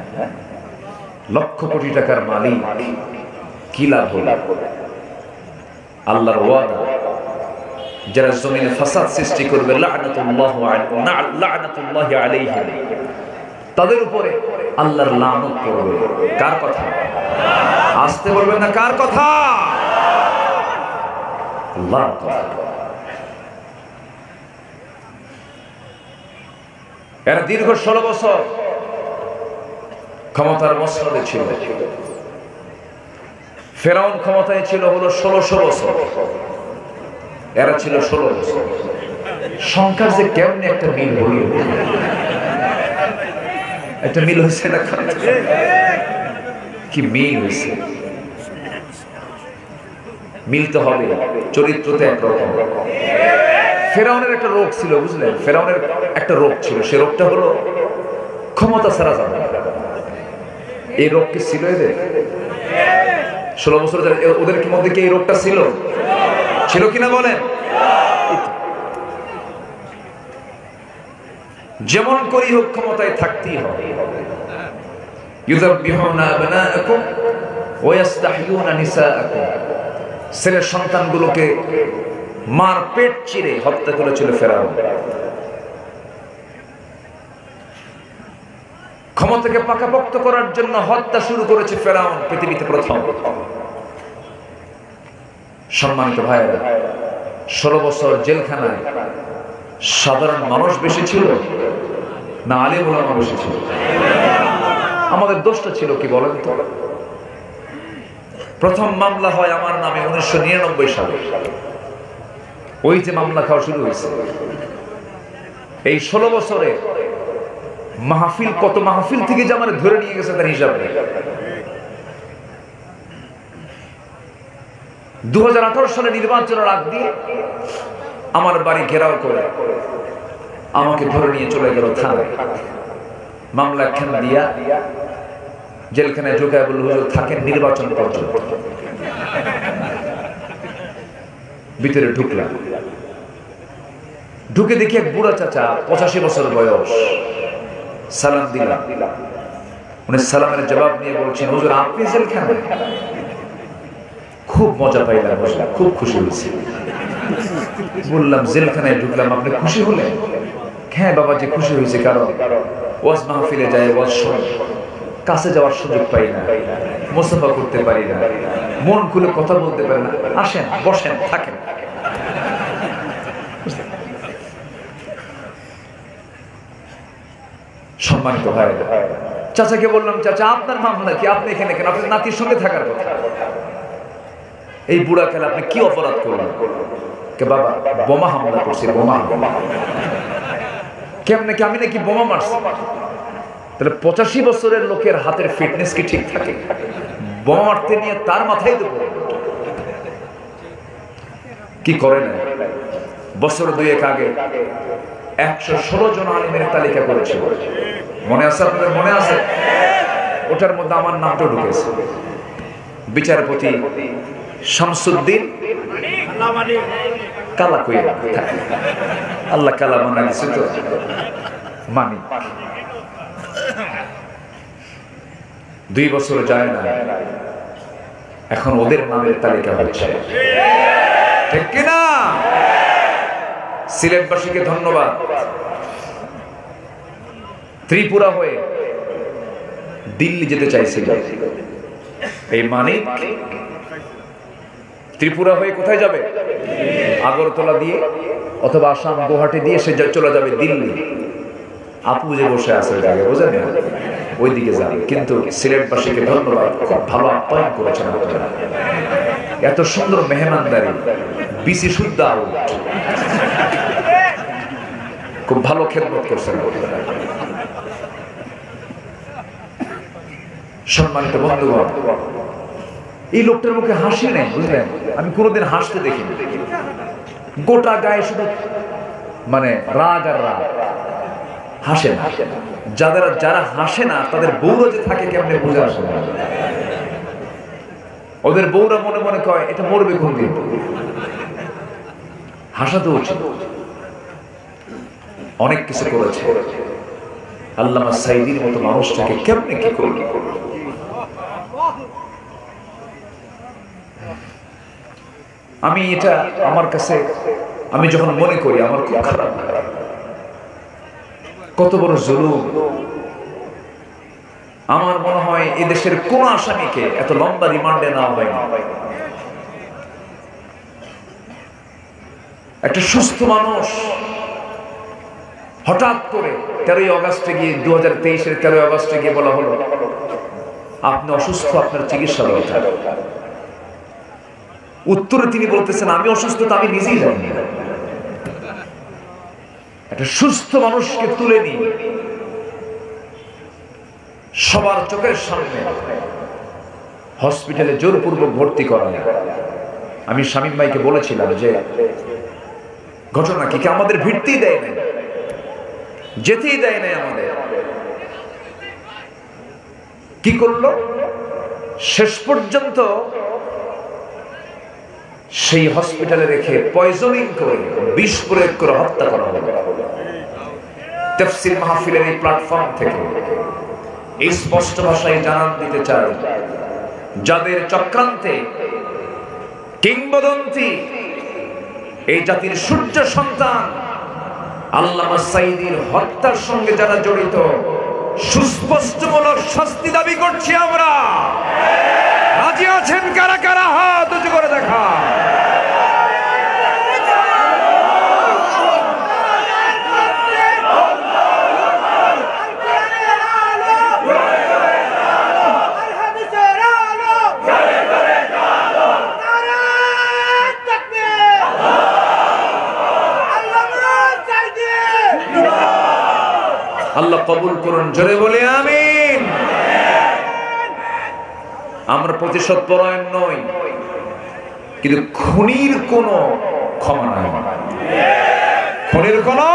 লক্ষ কোটি টাকার মালিক, কি লাভ হলো? আল্লাহর ওয়াদা, যারা জমিনে ফাসাদ সৃষ্টি করবে লা'নাতুল্লাহি আলাইহিম, তাদের উপরে আল্লাহর লানত পড়বে। কার কথা? আসতে বলবেন না, কার কথা? আল্লাহর কথা। এরা দীর্ঘ 16 বছর ক্ষমতার মসনদে ছিল। ফেরাউন ক্ষমতায় ছিল হলো 1600 বছর, এরা ছিল 16 বছর। সংখ্যার যে কেমনে একটা মিল হইল, একটা মিল হয়েছে না? কি মিল হয়েছে! মিলতে হবে, চরিত্রতে একরকম। ফেরাউনের একটা রোগ ছিল, বুঝলেন? ফেরাউনের একটা রোগ ছিল, সে রোগটা হলো ক্ষমতা ছাড়া যাবে। এই রোগ কি ছিল এদের? 16 বছর ওদের মধ্যে কি এই রোগটা ছিল? ছিল কিনা বলেন? যেমন করি হোক ক্ষমতায় থাকতেই হবে। ইউযাব্বিহুনা আবনাআকুম ওয়া ইস্তাহইয়ুনা নিসাআকুম, ছেলে সন্তানগুলোকে মার পেট চিরে হত্যা করেছিল ফেরাউন। ক্ষমতাকে পাকাপোক্ত করার জন্য হত্যা শুরু করেছে ফেরাউন, পৃথিবীতে প্রথম। সম্মানিত ভাইরা, 16 বছর জেলখানায় সাধারণ মানুষ বেশি ছিল না আলেম ওলামা বেশি ছিল? আমাদের দোষটা ছিল কি বলেন তো? প্রথম মামলা হয় আমার নামে 1999 সালে। ওই যে মামলা খাওয়া শুরু হয়েছে, এই 16 বছরে মাহফিল, কত মাহফিল থেকে যে আমার ধরে নিয়ে গেছে তার হিসাব নেই। 2018 সালে নির্বাচনের আগ দিয়ে আমার বাড়ি ঘেরাও করে আমাকে ধরে নিয়ে চলে গেল থানায়। মামলা খান দিয়া জেলখানায় ঢুকায় বলল, হুজুর থাকেন নির্বাচন পর্যন্ত। ভিতরে ঢুকলাম, ঢুকে দেখি এক বুড়া চাচা, 85 বছর বয়স। সালাম দিলাম, উনি সালামের জবাব নিয়ে বলছেন, হুজুর আপনি জেলখানায়? খুব মজা পাইলাম, খুব খুশি হয়েছি। বললাম জেলখানায় ঢুকলাম, আপনি খুশি হলেন? হ্যাঁ বাবা যে খুশি হয়েছে, কারণ ওয়াজ মাহফিলে যায়, ওয়াজ শুনি, কাছে যাওয়ার সুযোগ পাই না, মুসাফা করতে পারি না, মন খুলে কথা বলতে পারি না। আসেন, বসেন, থাকেন। সম্মানিত ভাই, চাচাকে বললাম, চাচা আপনার মামলা কি? আপনি এখানে কেন? আপনার নাতির সঙ্গে থাকার কথা। এই বুড়া খেলা আপনি কি অপরাধ করলেন? কে বাবা বোমা হামলা করছে, বোমা। কেমনে কি? আমি নাকি বোমা মারছি? তাহলে 85 বছরের লোকের হাতের ফিটনেস কি ঠিক থাকে? বোমা মারতে নিয়ে তার মাথায় দেবো? কি করে না? বছর 2 আগে 116 জন আলিমের তালিকা করেছিল, মনে আছে আপনাদের? মনে আছে? ওটার মধ্যে আমার নামটা ঢুকেছে। বিচারপতি শামসুদ্দিন কালা কই আল্লাহ কালা বানা দিছে তো মানিক 2 বছর যায় না এখন ওদের নামের তালিকা হচ্ছে ঠিক কিনা সিলেটবাসীকে ধন্যবাদ ত্রিপুরা হয়ে দিল্লি যেতে চাইছিল এই মানিক ত্রিপুরা হয়ে কোথায় যাবে আগরতলা দিয়ে অথবা আসাম গুয়াহাটি দিয়ে সে চলে যাবে দিল্লি আপু যে বসে আছে ওই জায়গায় বোঝেন না ওইদিকে যাবে কিন্তু সিলেটবাসীকে ধন্যবাদ খুব ভালো আপ্যায়ন করেছেন আপনারা এত সুন্দর মেহমানদারি বিসি শুদ্ধ আউট খুব ভালো খেদমত করছেন সম্মানিত বন্ধুগণ এই লোকটার মুখে হাসি নেই বুঝলেন আমি কোনোদিন হাসতে দেখিনি গোটা গায়ে শুধু মানে রাগ আর রাগ হাসে না যারা হাসে না তাদের বউরা যে থাকে কেমনে বোঝা আসে না ওদের বউরা মনে মনে কয় এটা মরবে কোনদিন হাসা তো উচিত অনেক কিছু করেছে আল্লামা সাইদির মতো মানুষটাকে কেমনে কি করলো আমি এটা আমার কাছে আমি যখন মনে করি আমার খুব খারাপ কত বড় জুলুম আমার মনে হয় এই দেশের কোন আসামিকে এত লম্বা রিমান্ডে নেওয়া হয় না একটা সুস্থ মানুষ হঠাৎ করে 13 আগস্টে গিয়ে 2023-এর 13 আগস্টে গিয়ে বলা হলো আপনি অসুস্থ আপনার চিকিৎসা দরকার উত্তরে তিনি বলতেছেন আমি অসুস্থ তা আমি নিজেই জানি একটা সুস্থ মানুষকে তুলে নিয়ে সবার চোখের সামনে হসপিটালে জোরপূর্বক ভর্তি করা আমি শামীম ভাইকে বলেছিলাম যে ঘটনা কি আমাদের ভিড়তেই দেয় না যেতেই দেয় নাই আমাদের কি করলো শেষ পর্যন্ত সেই হসপিটালে রেখে পয়জনিং করে বিষ প্রয়োগ করে হত্যা করা হলো তাফসীর মাহফিলের এই প্ল্যাটফর্ম থেকে এই স্পষ্ট ভাষায় জানান দিতে চাই যাদের চক্রান্তে কিংবদন্তি এই জাতির সূর্য সন্তান আল্লামা সাইদির হত্যার সঙ্গে যারা জড়িত সুস্পষ্টমূলক শাস্তি দাবি করছি আমরা রাজি আছেন কারা কারা হাত উঁচু করে দেখা আল্লাহ কবুল করুন জোরে বলে আমিন আমরা প্রতিশোধ পরায়ণ নই কিন্তু খুনির কোনো ক্ষমা নাই খুনির কোনো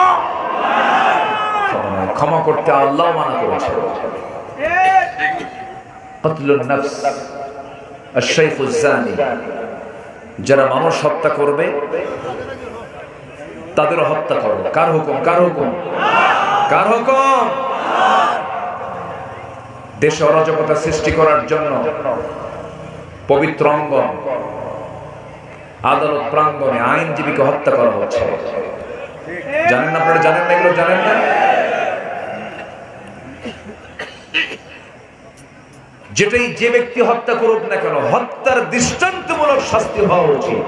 ক্ষমা করতে আল্লাহ মানা করেছে কতলুন নফস আশ-শাইখুজ জানি যারা মানুষ হত্যা করবে তাদের হত্যা করবে কার হুকুম কার হুকুম কার হুকুম দেশে অরাজকতা সৃষ্টি করার জন্য পবিত্র অঙ্গন আদালত প্রাঙ্গণে আইনজীবীকে হত্যা করা হচ্ছে জানেন না আপনারা জানেন না এগুলো জানেন না যেটাই যে ব্যক্তি হত্যা করুক না কেন হত্যার দৃষ্টান্তমূলক শাস্তি হওয়া উচিত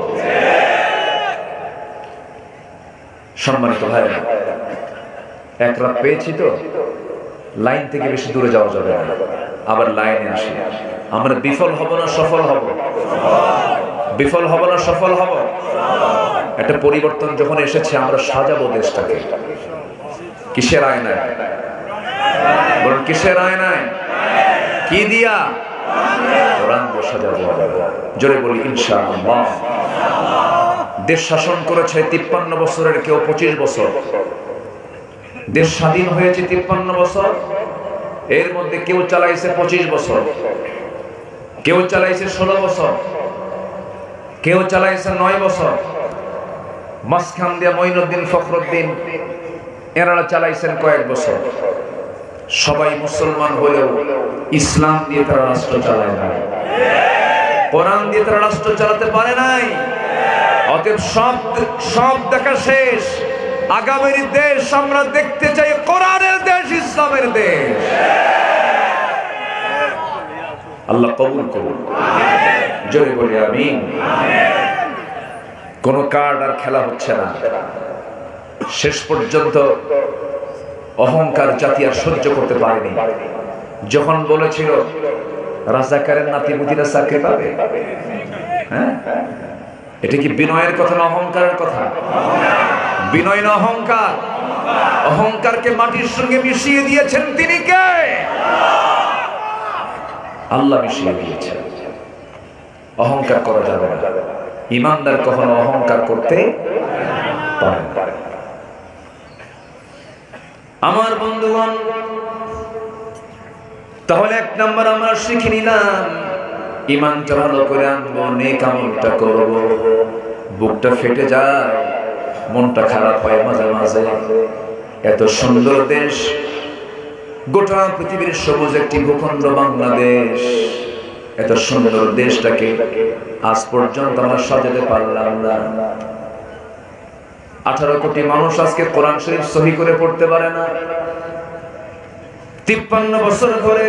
সম্মানিত ভাইরা এক রাত পেয়েছি তো লাইন থেকে বেশি দূরে যাওয়া যাবে না আবার লাইনে আসি আমরা বিফল হব না সফল হব বিফল হব না সফল হব একটা পরিবর্তন যখন এসেছে আমরা সাজাবো দেশটাকে কিসের আয়নায় বলুন কিসের আয়নায় কি দিয়া কোরআন দিয়ে সাজাবো জোরে বলি ইনশাআল্লাহ দেশ শাসন করেছে 53 বছরের কেউ 25 বছর দেশ স্বাধীন হয়েছে 53 বছর এর মধ্যে কেউ চালাইছে 25 বছর কেউ চালাইছে 16 বছর কেউ চালাইছেন 9 বছর, মাঝখান দিয়ে মঈনুদ্দিন ফখরুদ্দিন এরা চালাইছেন কয়েক বছর। সবাই মুসলমান হলেও ইসলাম দিয়ে তারা রাষ্ট্র চালায় না, কোরআন দিয়ে তারা রাষ্ট্র চালাতে পারে নাই। অতএব সব দেখা শেষ। আগামীর দেশ আমরা দেখতে চাই কোরআনের দেশ, ইসলামের দেশ। আল্লাহ কবুল করুন, জোরে বলি আমিন। কোন কার্ড আর খেলা হচ্ছে না। শেষ পর্যন্ত অহংকার জাতি আর সহ্য করতে পারেনি। যখন বলেছিল রাজাকারের নাতিপুতিরা চাকরি পাবে, হ্যাঁ, এটা কি বিনয়ের কথা না অহংকারের কথা? বিনয় না অহংকার? অহংকারকে মাটির সঙ্গে মিশিয়ে দিয়েছেন তিনি কে? আল্লাহ মিশিয়ে দিয়েছেন। অহংকার করা যাবে না। ইমানদার কখনো অহংকার করতে পারে না। আমার বন্ধুগণ, তাহলে 1 নম্বর আমরা শিখে নিলাম, ইমানটা ভালো করে আনবো, নেক আমলটা করব। বুকটা ফেটে যায়, মনটা খারাপ হয় মাঝে মাঝে। এত সুন্দর দেশ, গোটা পৃথিবীর সবুজ একটি ভূখণ্ড বাংলাদেশ, এত সুন্দর দেশটাকে আজ পর্যন্ত আমরা সাজাতে পারলাম না। 18 কোটি মানুষ আজকে কোরআন শরীফ সহি করে পড়তে পারে না। 53 বছর ধরে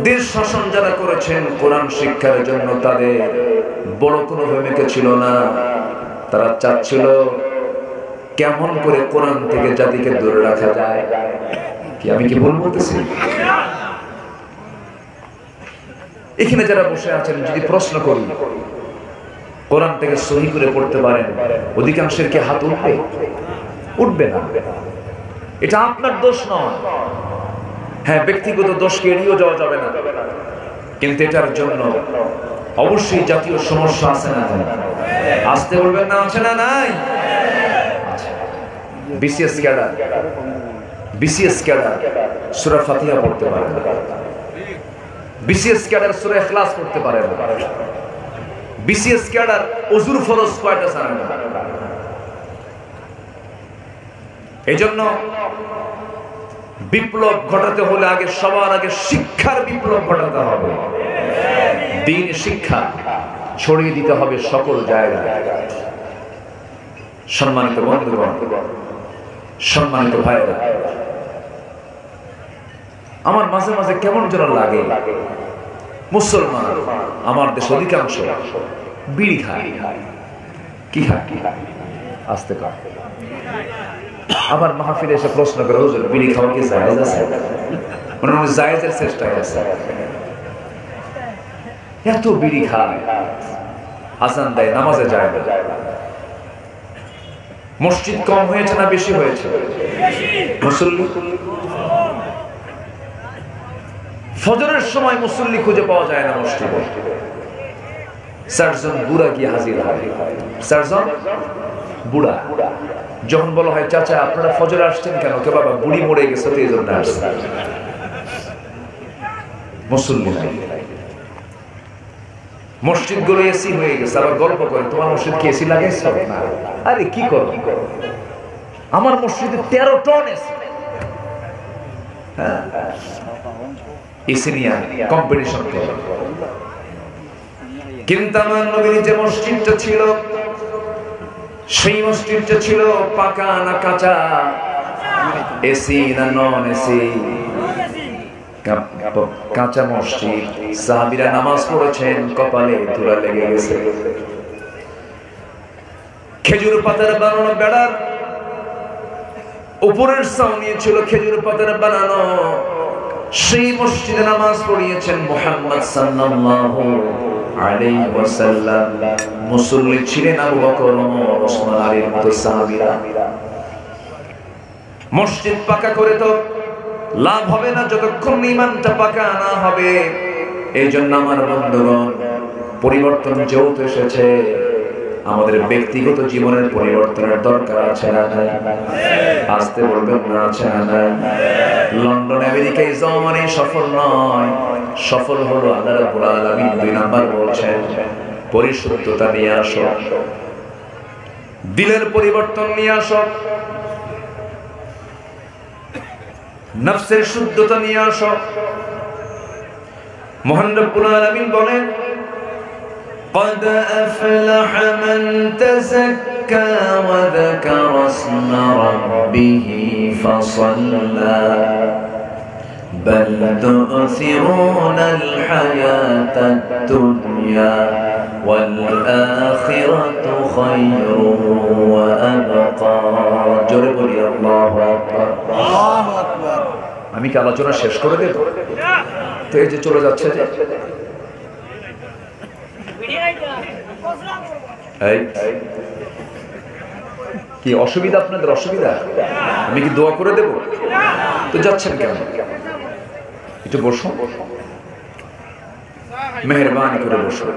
দেশ শাসন যারা করেছেন কোরআন শিক্ষার জন্য, তাদের বড় কোনো ভূমিকা ছিল না। তারা চাচ্ছিল কেমন করে কোরআন থেকে জাতিকে দূরে রাখা যায়। কি আমি কি ভুল বলতেছি? এখানে যারা বসে আছেন, যদি প্রশ্ন করি কোরআন থেকে সহি করে পড়তে পারেন, অধিকাংশের কি হাত উঠবে? উঠবে না। এটা আপনার দোষ নয়। হ্যাঁ, ব্যক্তিগত দোষকে এড়িয়ে যাওয়া যাবে না, কিন্তু এটার জন্য অবশ্যই জাতীয় সমস্যা আছে না? আসতে বলবেন না, আছে না? নাই। বিসিএস ক্যাডার সূরা ফাতিহা পড়তে পারে না। বিসিএস ক্যাডার সূরা ইখলাস পড়তে পারে না। বিসিএস ক্যাডার ওযুর ফরজ কয়টা জানে না। এজন্য বিপ্লব ঘটাতে হলে আগে সবার আগে শিক্ষার বিপ্লব ঘটাতে হবে। দ্বীন শিক্ষা ছড়িয়ে দিতে হবে সকল জায়গায়। সম্মানিত বন্ধুগণ, সম্মানিত ভাইরা, আমার মাঝে মাঝে কেমন যেন লাগে, মুসলমান আমার দেশ অধিকাংশ বিড়ি খায়। কি খায়? আস্তে খায়। আবার মাহফিলে এসে প্রশ্ন করে, হুজুর বিড়ি খাওয়া কি জায়েজ আছে? মানে জায়েজের চেষ্টায় আছে। এত বিড়ি খায়, আজান দেয়, নামাজে যায় না। মসজিদ কম হয়েছে না বেশি হয়েছে? মুসল্লি ফজরের সময় মুসল্লি খুঁজে পাওয়া যায় না মসজিদে। 4 জন বুড়া গিয়ে হাজির হয়। 4 জন বুড়া। যখন বলা হয়, চাচা আপনারা ফজরে আসছেন কেন? কে বাবা, বুড়ি মরে গেছে তো এই জন্য আসছে। মুসল্লি নাই। মসজিদ গুলো এসি হয়ে গেছে। আবার গল্প করে, তোমার মসজিদ কি এসি লাগাইছ? আরে কি করো, আমার মসজিদে 13 টন এসি। হ্যাঁ, এসি নিয়ে কম্পিটিশন করে। কিন্তু আমার নবীর যে মসজিদটা ছিল, সেই মসজিদটা ছিল পাকা না কাঁচা? এসি না নন এসি? কাঁচা মসজিদ। সাহাবীরা নামাজ পড়েছেন, কপালে ধুলা লেগে গেছে। খেজুর পাতার বানানো বেড়ার উপরের ছাউনি ছিল খেজুর পাতার বানানো। সেই মসজিদে নামাজ পড়িয়েছেন মুহাম্মদ সাল্লাল্লাহু আলাইহি ওয়াসাল্লাম। মুসল্লি ছিলেন আবু বকর, ওমর, ওসমান, আলীর মতো সাহাবীরা। মসজিদ পাকা করে তো লাভ হবে না যতক্ষণ ঈমানটা পাকা না হবে। এই জন্য আমার বন্ধুগণ, পরিবর্তন যেহেতু এসেছে, আমাদের ব্যক্তিগত জীবনের পরিবর্তনের দরকার আছে না? আসতে বলবেন না, আছে না? লন্ডন আমেরিকায় যাওয়া সফল নয়, সফল হলো আল্লাহ রাব্বুল আলামিন 2 নাম্বার বলছেন পরিশুদ্ধতা নিয়ে আসো, দিলের পরিবর্তন নিয়ে আসো, নফসের শুদ্ধতা নিয়ে আসো। মহান রব্বুল আলামিন বলেন, قد أفلح من تزكى وذكر اسم ربه فصلى بل تؤثرون الحياة الدنيا والآخرة خير وأبقى جرب لي الله أكبر الله أكبر আমি কি আলোচনা শেষ করে দেব? তো এই যে চলে যাচ্ছে যে এই কি অসুবিধা, আপনাদের অসুবিধা? আমি কি দোয়া করে দেব? তো যাচ্ছেন কেন? একটু বসুন, মেহেরবানি করে বসুন।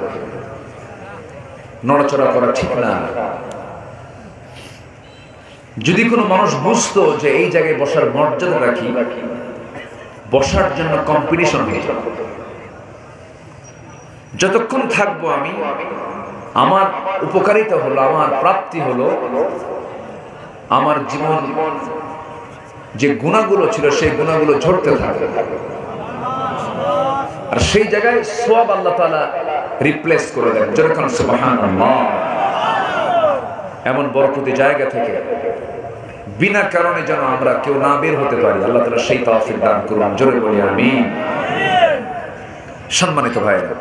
নড়াচড়া করা ঠিক না। যদি কোনো মানুষ বুঝতো যে এই জায়গায় বসার মর্যাদা রাখি, বসার জন্য কম্পিটিশন হয়ে যাবে। যতক্ষণ থাকবো আমি, আমার উপকারিতা হলো, আমার প্রাপ্তি হলো, আমার জীবন যে গুণাগুলো ছিল সেই গুণাগুলো ঝরতে থাকে, আর সেই জায়গায় সওয়াব আল্লাহ তাআলা রিপ্লেস করে দেন। যেরকম সুবহানাল্লাহ, এমন বরকতি জায়গা থেকে বিনা কারণে যেন আমরা কেউ না বের হতে পারি, আল্লাহ তাআলা সেই তৌফিক দান করুন। জোরে বলি আমিন। সম্মানিত ভাইরা,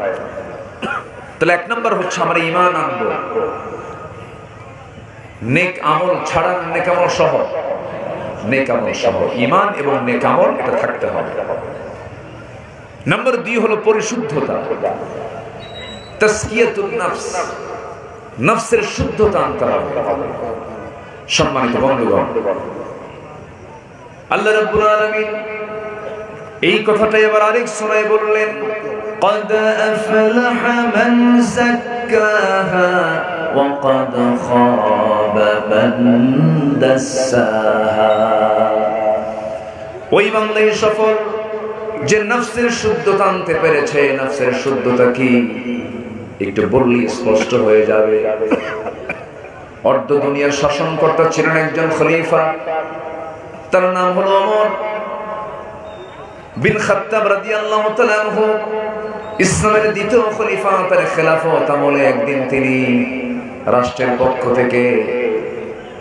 তাহলে এক নম্বর হচ্ছে আমরা ঈমান আনবো, নেক আমল ছাড়া, নেক আমল সহ, নেক আমল সহ ঈমান এবং নেক আমল এটা থাকতে হবে। নম্বর 2 হলো পরিশুদ্ধতা, তাসকিয়াতুন নফস, নফসের শুদ্ধতা আনতে হবে। সম্মানিত বন্ধুগণ, আল্লাহ রাব্বুল আলামিন এই কথাটা এবার আরেক সূরায় বললেন, قد أفلح من زكاها وقد خاب من دساها। ওই বান্দাই সফল যে নফসের শুদ্ধতা আনতে পেরেছে। নফসের শুদ্ধতা কি একটু বললেই স্পষ্ট হয়ে যাবে। অর্ধ দুনিয়ার শাসনকর্তা ছিলেন একজন খলিফা, তার নাম হলো ওমর বিন খাত্তাব রাদিয়াল্লাহু তাআলা আনহু। ইসলামের দ্বিতীয় খলিফা, তার খেলাফত আমলে একদিন তিনি রাষ্ট্রের পক্ষ থেকে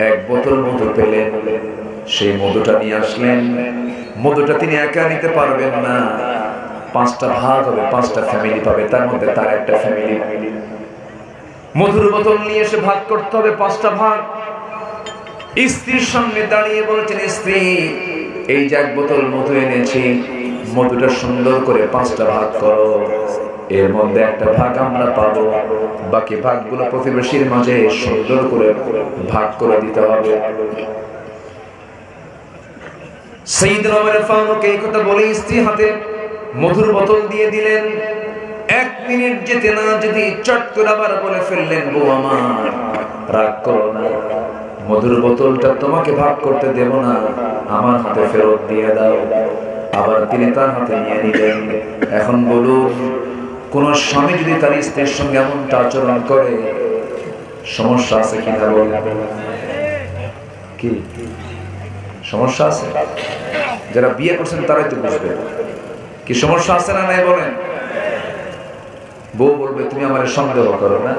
এক বোতল মধু পেলেন। সেই মধুটা নিয়ে আসলেন। মধুটা তিনি একা নিতে পারবেন না, 5টা ভাগ হবে, 5টা ফ্যামিলি পাবে, তার মধ্যে তার একটা ফ্যামিলি। মধুর বোতল নিয়ে এসে ভাগ করতে হবে 5টা ভাগ। স্ত্রীর সামনে দাঁড়িয়ে বলেছেন, স্ত্রী, এই যে এক বোতল মধু এনেছি, মধুটা সুন্দর করে 5টা ভাগ করো, এর মধ্যে একটা ভাগ আমরা পাবো, বাকি ভাগগুলো প্রতিবেশীর মাঝে সুন্দর করে ভাগ করে দিতে হবে। সাইয়েদনা ওমর ফারুক এই কথা বলে স্ত্রী হাতে মধুর বোতল দিয়ে দিলেন। 1 মিনিট যেতে না যদি চট করে আবার বলে ফেললেন, বউ আমার, রাগ করো না, মধুর বোতলটা তোমাকে ভাগ করতে দেব না, আমার হাতে ফেরত দিয়ে দাও। আবার তিনি তার হাতে নিয়ে নিলেন। এখন বলুন, কোন স্বামী যদি তার স্ত্রীর সঙ্গে এমনটা আচরণ করে, সমস্যা আছে কিনা বলেন? কি সমস্যা আছে? যারা বিয়ে করছেন তারাই তো বুঝবে কি সমস্যা আছে না নাই বলেন। বউ বলবে, তুমি আমার সন্দেহ করো না,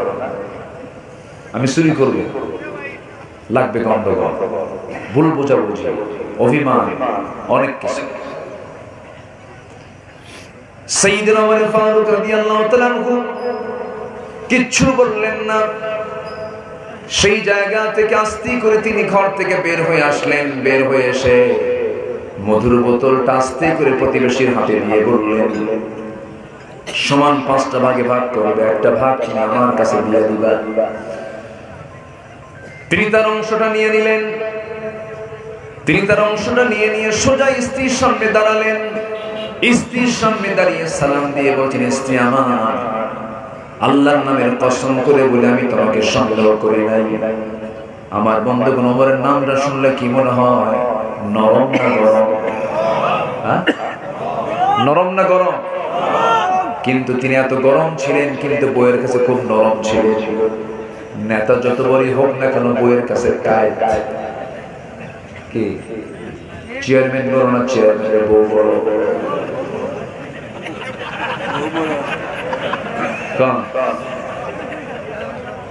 আমি চুরি করবো, লাগবে গন্ডগোল, ভুল বোঝাবুঝি, অভিমান, অনেক কিছু। সাইয়েদনা ওমর ফারুক রাদিয়াল্লাহু তাআলা আনহু কিচ্ছু বললেন না। সেই জায়গা থেকে আস্তে করে তিনি ঘর থেকে বের হয়ে আসলেন। বের হয়ে এসে মধুর বোতলটা আস্তে করে প্রতিবেশীর হাতে দিয়ে বললেন, সমান 5টা ভাগে ভাগ করবে, একটা ভাগ তুমি আমার কাছে দিয়ে দিবা। তিনি তার অংশটা নিয়ে নিলেন। তিনি তার অংশটা নিয়ে নিয়ে সোজা স্ত্রীর সামনে দাঁড়ালেন। স্ত্রীর সামনে দাঁড়িয়ে সালাম দিয়ে বলছেন, স্ত্রী আমার, আল্লাহর নামের কসম করে বলে আমি তোমাকে সন্দেহ করি নাই। আমার বন্ধুগণ, ওমরের নামটা শুনলে কি মনে হয়? নরম না গরম? নরম না গরম? কিন্তু তিনি এত গরম ছিলেন, কিন্তু বইয়ের কাছে খুব নরম ছিলেন। নেতা যত বড়ই হোক না কেন, বইয়ের কাছে টাইট। কি চেয়ারম্যান বড় না চেয়ারম্যানের বউ বড়?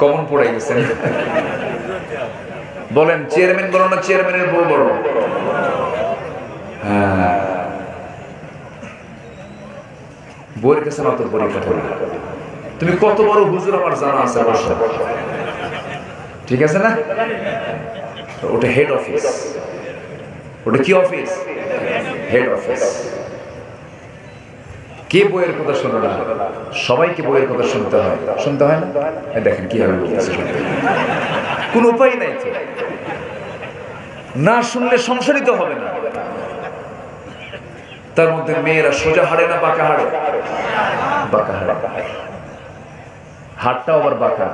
কমন পড়ে গেছেন। বলেন চেয়ারম্যান বড় না চেয়ারম্যানের বউ বড়? হ্যাঁ, বইয়ের কাছে মাত্র পরীক্ষা করবে। তুমি কত বড় হুজুর আমার জানা আছে বসে, ঠিক আছে না? ওটা হেড অফিস। ওটা কি অফিস? Head office. কে বইয়ের কথা শোনো না? সবাইকে বইয়ের কথা শুনতে হয়, শুনতে হয় না? দেখেন কিভাবে বলতেছে, কোন উপায় নাই তো, না শুনলে সংসারিত হবে না। তার মধ্যে মেয়েরা সোজা হাড়ে না বাঁকা হাড়ে? বাঁকা হাড়ে। হাড়টাও আবার বাঁকা।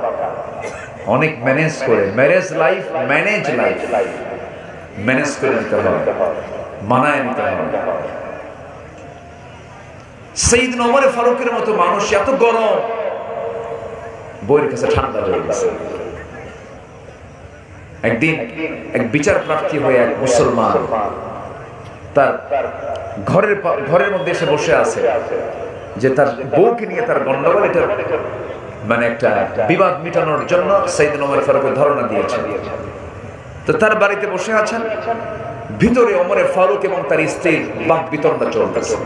অনেক ম্যানেজ করে, marriage life, manage life manage করে নিতে হবে, মানায় নিতে হবে। সাইয়েদনা ওমর ফারুকের মতো মানুষ এত গরম, বইয়ের কাছে ঠান্ডা হয়ে গেছে। একদিন এক বিচার প্রার্থী হয়ে এক মুসলমান তার ঘরের মধ্যে এসে বসে আছে, যে তার বউকে নিয়ে তার গন্ডগোল, এটা মানে একটা বিবাদ মিটানোর জন্য সাইয়েদনা ওমর ফারুকের ধারণা দিয়েছেন। তো তার বাড়িতে বসে আছেন, ভিতরে ওমর ফারুক এবং তার স্ত্রীর বাক বিতণ্ডা চলতেছে।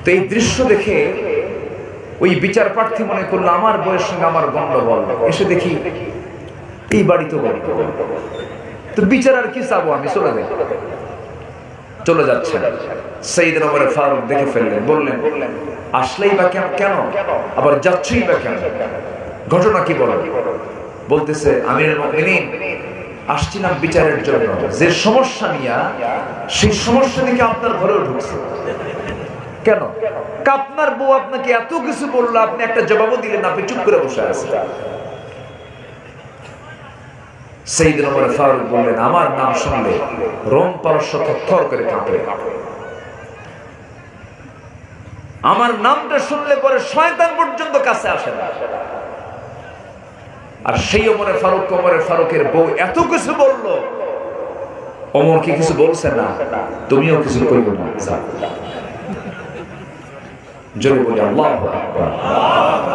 তো এই দৃশ্য দেখে ওই বিচার প্রার্থী মনে করলো আমার বউয়ের সঙ্গে আমার গন্ডগোল, এসে দেখি এই বাড়িতে গল্প, তো বিচার আর কি চাবো, আমি চলে যাই। চলে যাচ্ছে, সাইয়েদনা ওমর ফারুক দেখে ফেললেন, বললেন আসলেই বা কেন, আবার যাচ্ছেই বা কেন, ঘটনা কি বলো? বলতেছে আমিরুল মুমিনিন, আসছিলাম বিচারের জন্য, যে সমস্যা নিয়ে, সেই সমস্যা থেকে আপনার ঘরেও ঢুকছে। কেন? আপনার বউ আপনাকে এত কিছু বললো, আপনি একটা জবাবও দিলেন, আপনি চুপ করে বসে আছেন। সাইয়েদনা ওমর ফারুক বললেন আমার নাম শুনলে রোম পারস্য থরথর করে কাঁপে, আমার নামটা শুনলে পরে শয়তান পর্যন্ত কাছে আসে না। আর সেই ওমর ফারুকের বউ এত কিছু বললো, ওমর কি কিছু বলছে না, তুমিও কিছু কইও না। জোরে বলি আল্লাহু আকবার,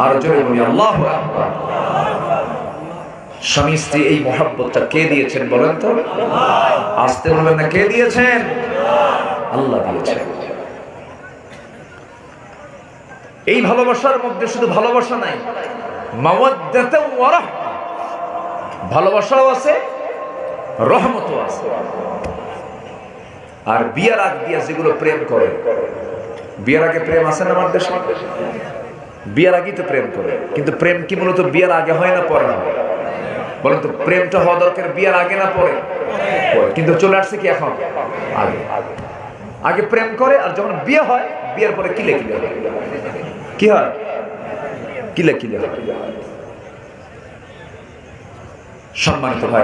আর জোরে বলি আল্লাহু আকবার। স্বামী স্ত্রী এই মহব্বতটা কে দিয়েছেন বলেন তো? আসতে বলবেন না, কে দিয়েছেন? আল্লাহ দিয়েছেন। এই ভালোবাসার মধ্যে শুধু ভালোবাসা নাই, মাওয়াদ্দাতু ওয়া রাহমা, ভালোবাসাও আছে, রহমতও আছে। আর বিয়ার আগ দিয়া যেগুলো প্রেম করে, বিয়ার আগে প্রেম আছে না আমাদের দেশে? বিয়ার আগেই তো প্রেম করে, কিন্তু প্রেম কি মূলত বিয়ার আগে হয় না পরে হয়? বলেন তো, প্রেমটা হওয়া দরকার বিয়ার আগে না পরে? কিন্তু চলে আসছে কি এখন আগে। আগে প্রেম করে, আর যখন বিয়ে হয়, বিয়ের পরে কিলে কিলে কি হয়? কিলে কিলে। সম্মানিত ভাই,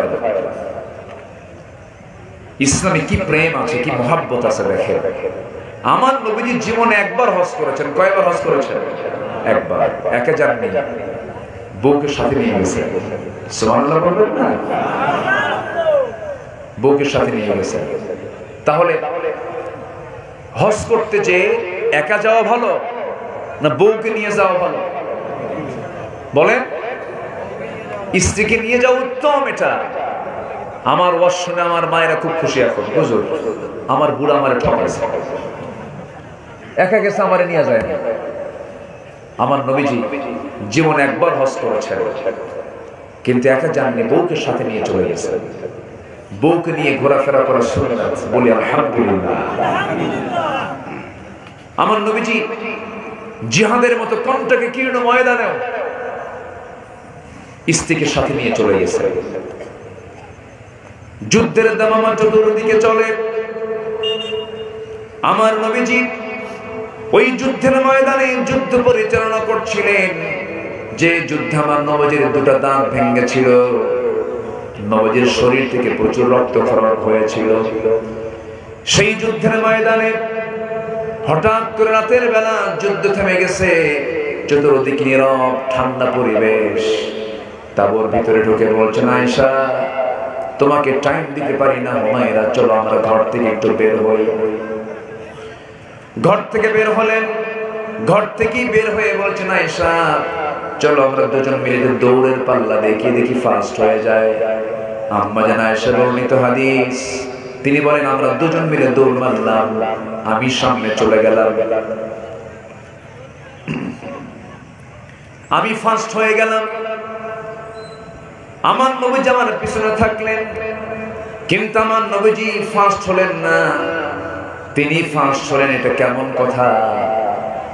ইসলামে কি প্রেম আছে, কি মহব্বত আছে দেখে। আমার নবীজি জীবনে একবার হজ করেছেন। কয়বার হজ করেছেন? একবার। একা যাননি, বউকে সাথে নিয়ে গেছে। সুবহানাল্লাহ বলবেন না? বউকে সাথে নিয়ে গেছে। তাহলে হজ করতে যে একা যাওয়া ভালো না বউকে নিয়ে যাওয়া ভালো? বলেন, স্ত্রীকে নিয়ে যাওয়া উত্তম। এটা আমার ওয়াজ শুনে আমার মায়েরা খুব খুশি এখন, হুজুর আমার বুড়া আমারে ঠকাইছে, একা গেছে, আমারে নিয়ে যায় না। আমার নবীজি জীবনে একবার হজ করেছেন, কিন্তু একা যাননি, বউকে সাথে নিয়ে চলে গেছে। বউকে নিয়ে ঘোরাফেরা করা শুনে যাচ্ছে, বলি আলহামদুলিল্লাহ। আমার নবীজি জিহাদের মতো কণ্ঠকে কীর্ণ ময়দানেও স্ত্রীকে সাথে নিয়ে চলে গেছে। যুদ্ধের দামামা চতুর্দিকে চলে, আমার নবীজি ওই যুদ্ধের ময়দানে যুদ্ধ পরিচালনা করছিলেন। যে যুদ্ধে আমার নবীজির দুটো দাঁত ভেঙেছিল, নবীজির শরীর থেকে প্রচুর রক্তক্ষরণ হয়েছিল। সেই যুদ্ধের ময়দানে হঠাৎ করে রাতের বেলা যুদ্ধ থেমে গেছে, চতুর্দিকে নীরব ঠান্ডা পরিবেশ। তাবুর ভিতরে ঢুকে বলছেন, আয়েশা তোমাকে টাইম দিতে পারি না, হুমায়রা চলো আমরা ঘর থেকে একটু বের হই। ঘর থেকে বের হলেন, ঘর থেকেই বের হয়ে বলছেন, আয়েশা চলো আমরা দুজন মিলে দৌড়ের পাল্লা দেখি ফাস্ট হয়ে যায়। আম্মা জান আয়েশা বর্ণিত হাদিস, তিনি বলেন আমরা দুজন মিলে দৌড় মারলাম, আমি সামনে চলে গেলাম, আমি ফাস্ট হয়ে গেলাম। আমার নবীজি আমার পিছনে থাকলেন, কিন্তু আমার নবীজি ফাস্ট হলেন না, তিনি ফাস্ট হলেন। এটা কেমন কথা?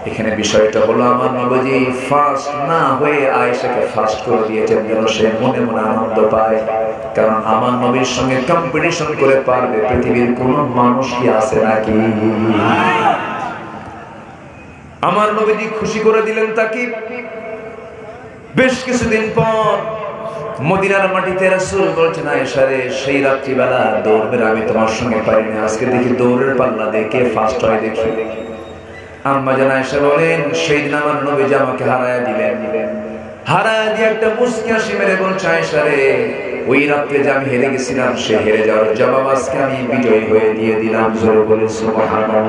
এখানে বিষয়টা হলো আমার নবীজি ফাস্ট না হয়ে আয়েশাকে ফাস্ট করে দিয়েছেন যেন সে মনে মনে আনন্দ পায়। কারণ আমার নবীর সঙ্গে কম্পিটিশন করে পারবে পৃথিবীর কোন মানুষ কি আছে নাকি? আমার নবীজি খুশি করে দিলেন তাকে। বেশ কিছুদিন পর মদিনার মাটিতে রাসূল বলছেন, আয়েশা রে সেই রাত্রিবেলা দৌড়ের আমি তোমার সঙ্গে পারিনি, আজকে দেখি দৌড়ের পাল্লা দেখে ফাস্ট হয় দেখি। আম্মা জান আয়েশা বলেন, সেই দিন আমার নবীজি আমাকে হারায়া দিলেন। হারায়া দিয়ে একটা মুস্কি হাসি মেরে বলছে, আয়েশা রে ওই রাত্রে যে আমি হেরে গেছিলাম, সে হেরে যাওয়ার জবাব আজকে আমি বিজয়ী হয়ে দিয়ে দিলাম। জোরে বলে সুবহানাল্লাহ।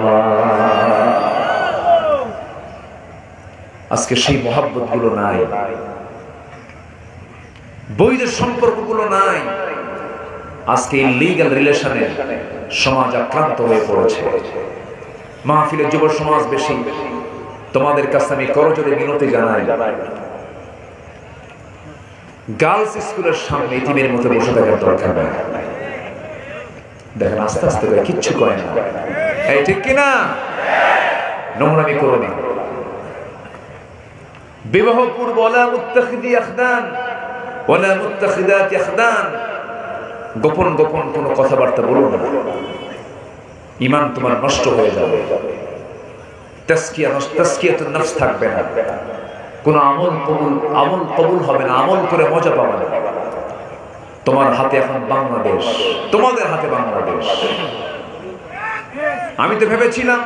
আজকে সেই মহব্বত গুলো নাই, বৈধ সম্পর্ক গুলো নাই। আজকে ইলিগাল রিলেশনে সমাজ আক্রান্ত হয়ে পড়েছে। মাহফিলে যুব সমাজ বেশি। তোমাদের কাছে আমি করজোড়ে মিনতি জানাই, গার্লস স্কুলের সামনে ইতিমের মতো বসে থাকার দরকার নেই। দেখেন আস্তে আস্তে করে কিচ্ছু করে না, এই ঠিক কিনা? নোংরামি করো না। বিবাহ পূর্ব ওয়ালা মুত্তাখিদি আখদান ওয়ালা মুত্তাখিদাতি আখদান, গোপন গোপন কোনো কথাবার্তা বলো না, ঈমান তোমার নষ্ট হয়ে যাবে। তাজকিয়াতুন নফস থাকবে না, কোনো আমল কবুল হবে না, আমল করে মজা পাবে না। তোমার হাতে এখন বাংলাদেশ, তোমাদের হাতে বাংলাদেশ। আমি তো ভেবেছিলাম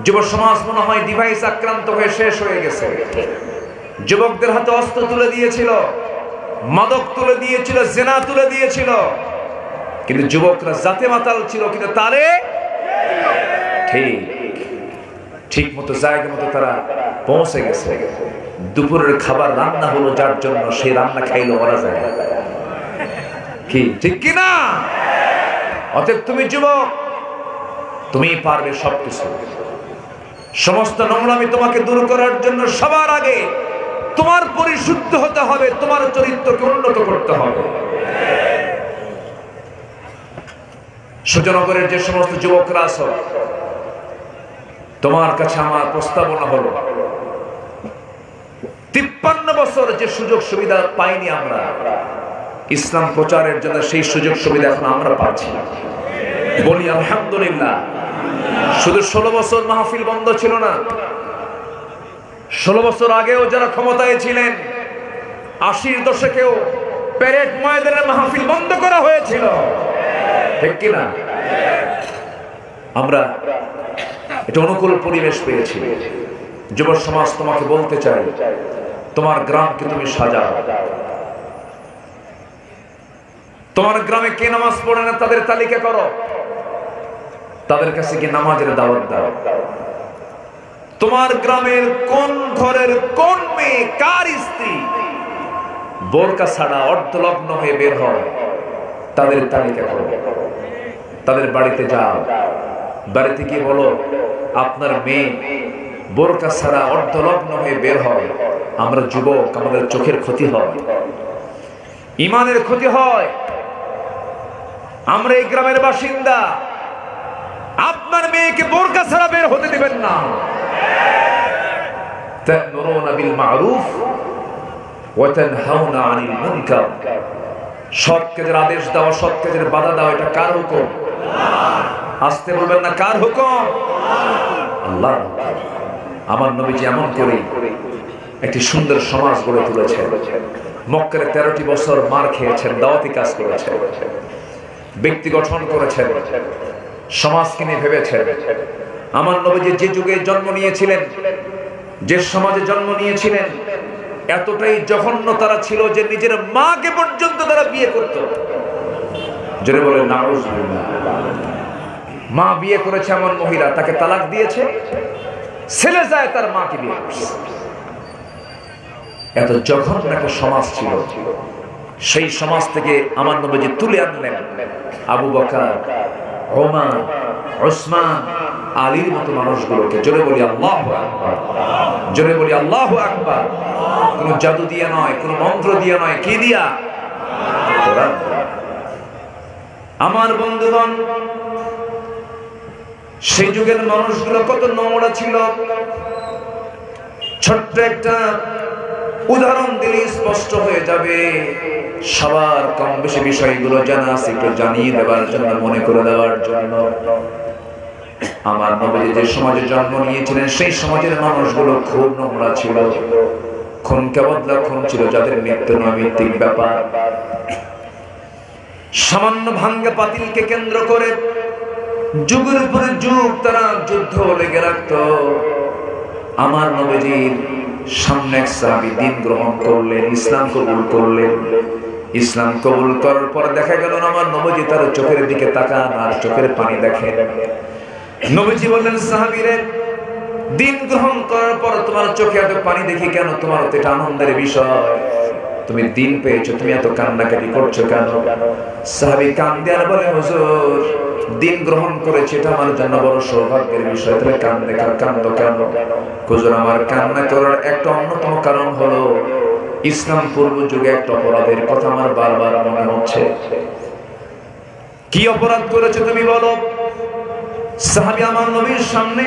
যুব সমাজ মনে হয় ডিভাইস আক্রান্ত হয়ে শেষ হয়ে গেছে। যুবকদের হাতে অস্ত্র তুলে দিয়েছিল, মাদক তুলে দিয়েছিল, জেনা তুলে দিয়েছিল, কিন্তু যুবকরা জাতে মাতাল ছিল, কিন্তু তারে ঠিক মতো জায়গা মতো তারা পৌঁছে গেছে। দুপুরের খাবার রান্না হলো যার জন্য, সেই রান্না খাইলো ওরা যায় কি, ঠিক কিনা? অতএব তুমি যুবক, তুমি পারবে সবকিছু। সমস্ত নোংরামি তোমাকে দূর করার জন্য সবার আগে তোমার পরিশুদ্ধ হতে হবে, তোমার চরিত্রকে উন্নত করতে হবে। সুজনগরের যে সমস্ত যুবকরা আছো, তোমার কাছে আমার প্রস্তাবনা হলো, 53 বছর যে সুযোগ সুবিধা পাইনি আমরা ইসলাম প্রচারের জন্য, সেই সুযোগ সুবিধা এখন আমরা পাচ্ছি। বলি আলহামদুলিল্লাহ। শুধু 16 বছর মাহফিল বন্ধ ছিল না, 16 বছর আগেও যারা ক্ষমতায় ছিলেন, 80-র দশকেও প্যারেড ময়দানের মাহফিল বন্ধ করা হয়েছিল, ঠিক কিনা? আমরা এটা অনুকূল পরিবেশ পেয়েছি। যুব সমাজ, তোমাকে বলতে চাই, তোমার গ্রামকে তুমি সাজাও। তোমার গ্রামে কে নামাজ পড়ে না তাদের তালিকা করো, তাদের কাছে কি নামাজের দাওয়াত দাও। তোমার গ্রামের কোন ঘরের কোন মেয়ে, কার স্ত্রী বোরকা ছাড়া অর্ধলগ্ন হয়ে বের হয়, তাদের তালিকা করো। তাদের বাড়িতে যাও, বাড়িতে গিয়ে বলো আপনার মেয়ে বোরকা ছাড়া অর্ধলগ্ন হয়ে বের হয়, আমরা যুবক, আমাদের চোখের ক্ষতি হয়, ইমানের ক্ষতি হয়, আমরা এই গ্রামের বাসিন্দা, আপনার মেয়েকে বোরকা ছাড়া বের হতে দিবেন না। তা'মুরুনা বিল মা'রুফ ওয়া তানহাউনা আনিল মুনকার, সৎ কাজের আদেশ দাও, সৎ কাজের বাধা দাও, এটা কার হুকুম? আসতে বলবেন না, কার হুকুম? আল্লাহ। আমার নবীজি এমন করে একটি সুন্দর সমাজ গড়ে তুলেছেন। মক্কায় 13টি বছর মার খেয়েছেন, দাওয়াতি কাজ করেছেন, ব্যক্তি গঠন করেছেন, সমাজকে নিয়ে ভেবেছেন। আমার নবী যে যুগে জন্ম নিয়েছিলেন, যে সমাজে জন্ম নিয়েছিলেন, এতটাই জঘন্য তারা ছিল যে নিজের মাকে পর্যন্ত তারা বিয়ে করত। জোরে বলে নাউজুবিল্লাহ। মা বিয়ে করেছে এমন মহিলা, তাকে তালাক দিয়েছে, ছেলে যায় তার মাকে বিয়ে করছে। এত জঘন্য একটা সমাজ ছিল। সেই সমাজ থেকে আমার নবীজি তুলে আনলেন আবু বকর, ওমর, উসমান, আলীর মতো মানুষগুলোকে। জোরে বলি আল্লাহু আকবার, জোরে বলি আল্লাহু আকবার। কোন জাদু দিয়ে নয়, কোন মন্ত্র দিয়ে নয়, কি দিয়া? কোরআন। আমার বন্ধুগণ, সেই যুগের মানুষগুলো কত নোংরা ছিল। ছোট্ট একটা উদাহরণ দিলে স্পষ্ট হয়ে যাবে। সবার কম বেশি বিষয়গুলো জানা আছে, একটু জানিয়ে দেওয়ার জন্য, মনে করে দেওয়ার জন্য। আমার নবী যে সমাজে জন্ম নিয়েছিলেন, সেই সমাজের মানুষগুলো খুব নোংরা ছিল। খুন কেবদলা খুন ছিল, যাদের নিত্য নৈমিত্তিক ব্যাপার। সামান্য ভাঙ্গা পাতিলকে কেন্দ্র করে যুগের পরে যুগ তারা যুদ্ধ লেগে রাখত। আমার নবীজির সামনে এক সাহাবী দ্বীন গ্রহণ করলেন, ইসলাম কবুল করলেন। ইসলাম কবুল করার পর দেখা গেল আমার নবীজি তার চোখের দিকে তাকান আর চোখের পানি দেখেন। নবীজি বললেন, সাহাবীরে, দ্বীন গ্রহণ করার পর তোমার চোখে এত পানি দেখি কেন? তোমার তো এটা আনন্দের বিষয়, তুমি দ্বীন পেয়েছো, তুমি এত কান্নাকাটি করছো কেন? সাহাবী কান্দে আর বলে, হুজুর, দ্বীন গ্রহণ করেছে, এটা আমার জন্য বড় সৌভাগ্যের বিষয়। তাহলে কান্দো কেন? হুজুর, আমার কান্না করার একটা অন্যতম কারণ হলো ইসলাম পূর্ব যুগে একটা অপরাধের কথা আমার বারবার মনে হচ্ছে। কি অপরাধ করেছে তুমি বলো? সাহাবী আমার নবীর সামনে